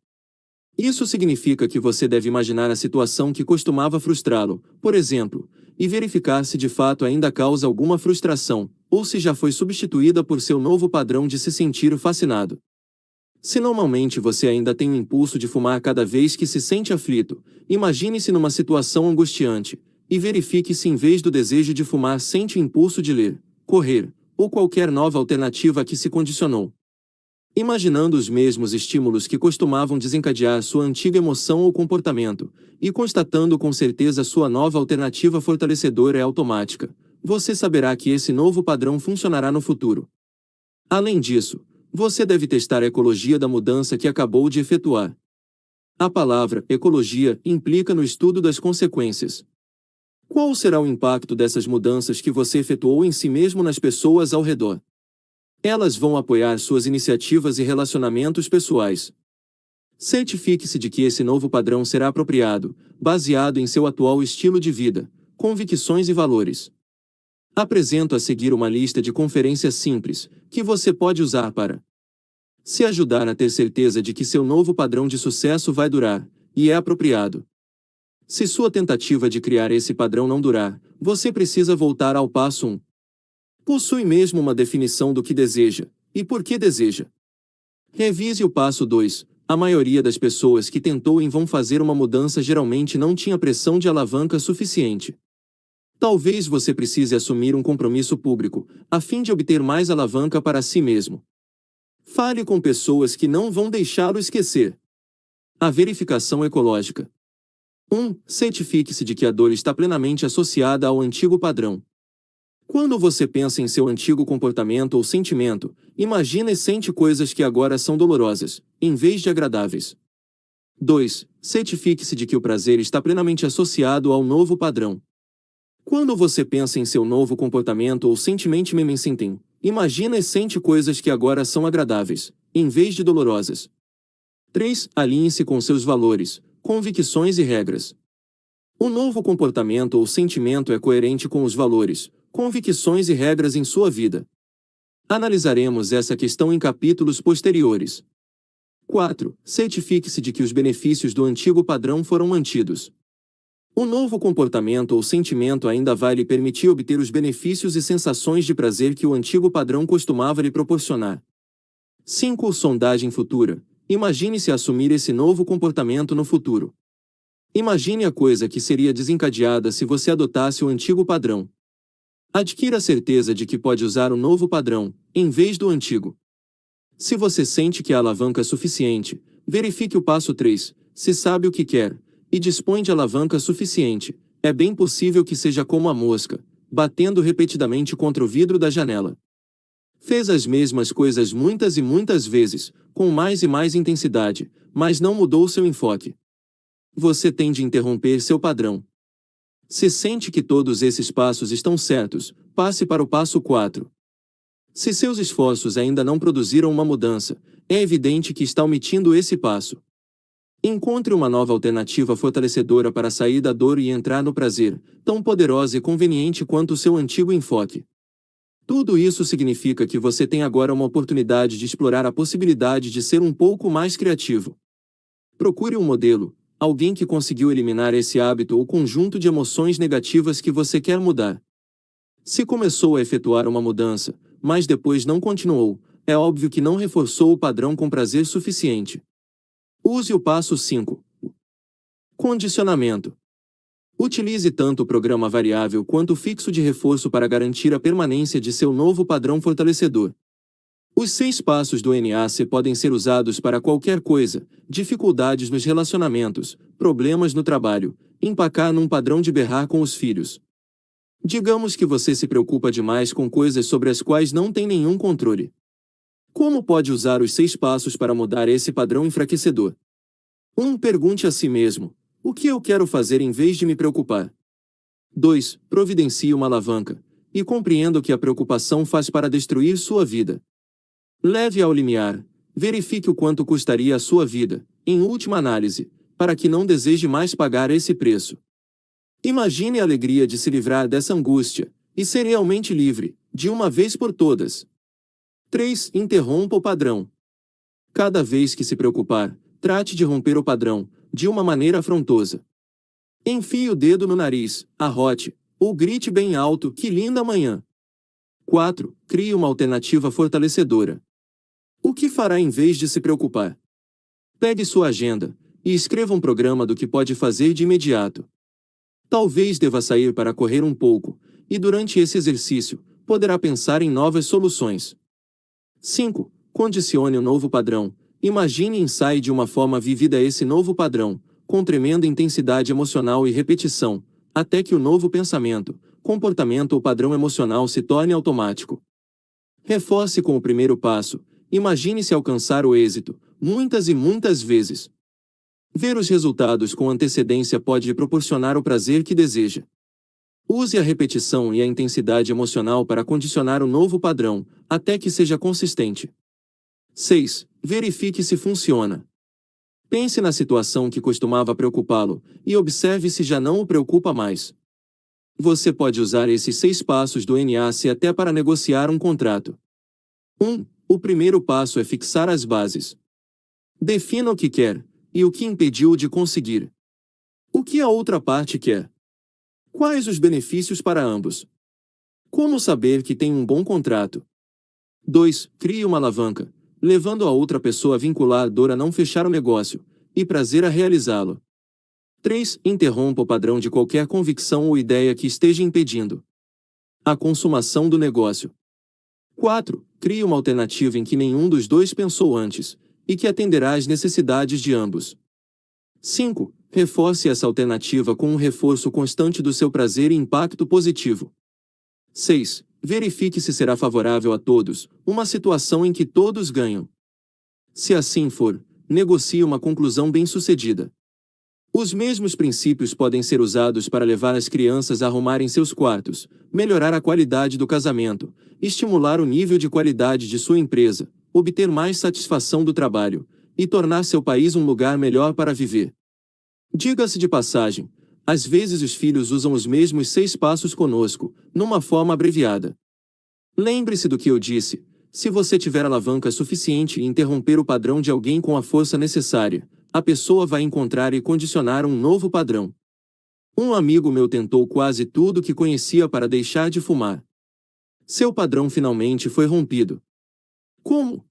Isso significa que você deve imaginar a situação que costumava frustrá-lo, por exemplo, e verificar se de fato ainda causa alguma frustração, ou se já foi substituída por seu novo padrão de se sentir fascinado. Se normalmente você ainda tem o impulso de fumar cada vez que se sente aflito, imagine-se numa situação angustiante, e verifique se em vez do desejo de fumar sente o impulso de ler, correr, ou qualquer nova alternativa a que se condicionou. Imaginando os mesmos estímulos que costumavam desencadear sua antiga emoção ou comportamento, e constatando com certeza sua nova alternativa fortalecedora é automática, você saberá que esse novo padrão funcionará no futuro. Além disso, você deve testar a ecologia da mudança que acabou de efetuar. A palavra ecologia implica no estudo das consequências. Qual será o impacto dessas mudanças que você efetuou em si mesmo nas pessoas ao redor? Elas vão apoiar suas iniciativas e relacionamentos pessoais. Certifique-se de que esse novo padrão será apropriado, baseado em seu atual estilo de vida, convicções e valores. Apresento a seguir uma lista de conferências simples, que você pode usar para se ajudar a ter certeza de que seu novo padrão de sucesso vai durar, e é apropriado. Se sua tentativa de criar esse padrão não durar, você precisa voltar ao passo 1. Possui mesmo uma definição do que deseja, e por que deseja. Revise o passo 2. A maioria das pessoas que tentou em vão fazer uma mudança geralmente não tinha pressão de alavanca suficiente. Talvez você precise assumir um compromisso público, a fim de obter mais alavanca para si mesmo. Fale com pessoas que não vão deixá-lo esquecer. A verificação ecológica. 1. Certifique-se de que a dor está plenamente associada ao antigo padrão. Quando você pensa em seu antigo comportamento ou sentimento, imagina e sente coisas que agora são dolorosas, em vez de agradáveis. 2. Certifique-se de que o prazer está plenamente associado ao novo padrão. Quando você pensa em seu novo comportamento ou sentimento, imagina e sente coisas que agora são agradáveis, em vez de dolorosas. 3. Alinhe-se com seus valores, convicções e regras. O novo comportamento ou sentimento é coerente com os valores, convicções e regras em sua vida. Analisaremos essa questão em capítulos posteriores. 4. Certifique-se de que os benefícios do antigo padrão foram mantidos. O novo comportamento ou sentimento ainda vai lhe permitir obter os benefícios e sensações de prazer que o antigo padrão costumava lhe proporcionar. 5. Sondagem futura. Imagine-se assumir esse novo comportamento no futuro. Imagine a coisa que seria desencadeada se você adotasse o antigo padrão. Adquira a certeza de que pode usar o novo padrão, em vez do antigo. Se você sente que há alavanca suficiente, verifique o passo 3, se sabe o que quer, e dispõe de alavanca suficiente. É bem possível que seja como a mosca, batendo repetidamente contra o vidro da janela. Fez as mesmas coisas muitas e muitas vezes, com mais e mais intensidade, mas não mudou seu enfoque. Você tem de interromper seu padrão. Se sente que todos esses passos estão certos, passe para o passo 4. Se seus esforços ainda não produziram uma mudança, é evidente que está omitindo esse passo. Encontre uma nova alternativa fortalecedora para sair da dor e entrar no prazer, tão poderosa e conveniente quanto o seu antigo enfoque. Tudo isso significa que você tem agora uma oportunidade de explorar a possibilidade de ser um pouco mais criativo. Procure um modelo, alguém que conseguiu eliminar esse hábito ou conjunto de emoções negativas que você quer mudar. Se começou a efetuar uma mudança, mas depois não continuou, é óbvio que não reforçou o padrão com prazer suficiente. Use o passo 5. Condicionamento. Utilize tanto o programa variável quanto o fixo de reforço para garantir a permanência de seu novo padrão fortalecedor. Os 6 passos do NAC podem ser usados para qualquer coisa: dificuldades nos relacionamentos, problemas no trabalho, empacar num padrão de berrar com os filhos. Digamos que você se preocupa demais com coisas sobre as quais não tem nenhum controle. Como pode usar os 6 passos para mudar esse padrão enfraquecedor? 1. Pergunte a si mesmo: o que eu quero fazer em vez de me preocupar? 2. Providencie uma alavanca, e compreenda o que a preocupação faz para destruir sua vida. Leve ao limiar, verifique o quanto custaria a sua vida, em última análise, para que não deseje mais pagar esse preço. Imagine a alegria de se livrar dessa angústia, e ser realmente livre, de uma vez por todas. 3. Interrompa o padrão. Cada vez que se preocupar, trate de romper o padrão, de uma maneira afrontosa. Enfie o dedo no nariz, arrote, ou grite bem alto: que linda manhã! 4. Crie uma alternativa fortalecedora. O que fará em vez de se preocupar? Pegue sua agenda, e escreva um programa do que pode fazer de imediato. Talvez deva sair para correr um pouco, e durante esse exercício, poderá pensar em novas soluções. 5. Condicione um novo padrão. Imagine e ensaie de uma forma vivida esse novo padrão, com tremenda intensidade emocional e repetição, até que o novo pensamento, comportamento ou padrão emocional se torne automático. Reforce com o primeiro passo. Imagine-se alcançar o êxito, muitas e muitas vezes. Ver os resultados com antecedência pode lhe proporcionar o prazer que deseja. Use a repetição e a intensidade emocional para condicionar o novo padrão, até que seja consistente. 6. Verifique se funciona. Pense na situação que costumava preocupá-lo, e observe se já não o preocupa mais. Você pode usar esses 6 passos do NAC até para negociar um contrato. 1. O primeiro passo é fixar as bases. Defina o que quer, e o que impediu de conseguir. O que a outra parte quer? Quais os benefícios para ambos? Como saber que tem um bom contrato? 2. Crie uma alavanca, levando a outra pessoa a vincular dor a não fechar o negócio, e prazer a realizá-lo. 3. Interrompa o padrão de qualquer convicção ou ideia que esteja impedindo a consumação do negócio. 4. Crie uma alternativa em que nenhum dos dois pensou antes, e que atenderá às necessidades de ambos. 5. Reforce essa alternativa com um reforço constante do seu prazer e impacto positivo. 6. Verifique se será favorável a todos, uma situação em que todos ganham. Se assim for, negocie uma conclusão bem-sucedida. Os mesmos princípios podem ser usados para levar as crianças a arrumarem seus quartos, melhorar a qualidade do casamento, estimular o nível de qualidade de sua empresa, obter mais satisfação do trabalho, e tornar seu país um lugar melhor para viver. Diga-se de passagem, às vezes os filhos usam os mesmos 6 passos conosco, numa forma abreviada. Lembre-se do que eu disse: se você tiver alavanca suficiente e interromper o padrão de alguém com a força necessária, a pessoa vai encontrar e condicionar um novo padrão. Um amigo meu tentou quase tudo que conhecia para deixar de fumar. Seu padrão finalmente foi rompido. Como?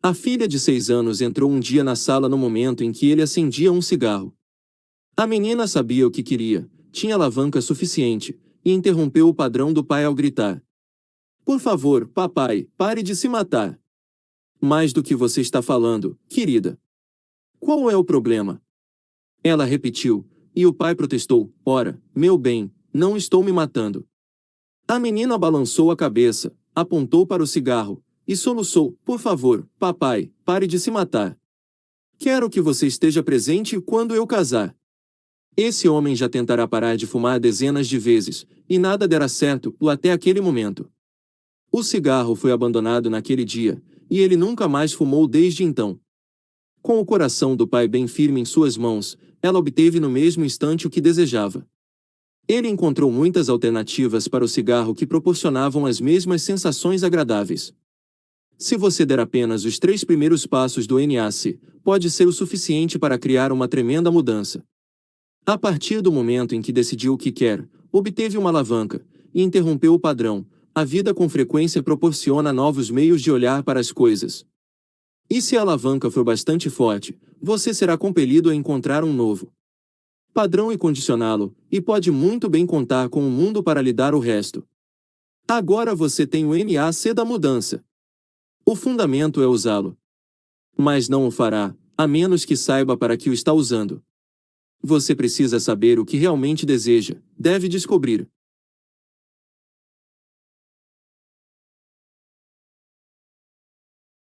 A filha de 6 anos entrou um dia na sala no momento em que ele acendia um cigarro. A menina sabia o que queria, tinha alavanca suficiente, e interrompeu o padrão do pai ao gritar: "Por favor, papai, pare de se matar." "Mais do que você está falando, querida." "Qual é o problema?" Ela repetiu, e o pai protestou: "Ora, meu bem, não estou me matando." A menina balançou a cabeça, apontou para o cigarro, e soluçou: "Por favor, papai, pare de se matar. Quero que você esteja presente quando eu casar." Esse homem já tentará parar de fumar dezenas de vezes, e nada derá certo até aquele momento. O cigarro foi abandonado naquele dia, e ele nunca mais fumou desde então. Com o coração do pai bem firme em suas mãos, ela obteve no mesmo instante o que desejava. Ele encontrou muitas alternativas para o cigarro que proporcionavam as mesmas sensações agradáveis. Se você der apenas os 3 primeiros passos do NAC, pode ser o suficiente para criar uma tremenda mudança. A partir do momento em que decidiu o que quer, obteve uma alavanca, e interrompeu o padrão, a vida com frequência proporciona novos meios de olhar para as coisas. E se a alavanca for bastante forte, você será compelido a encontrar um novo padrão e condicioná-lo, e pode muito bem contar com o mundo para lhe dar o resto. Agora você tem o NAC da mudança. O fundamento é usá-lo. Mas não o fará, a menos que saiba para que o está usando. Você precisa saber o que realmente deseja, deve descobrir.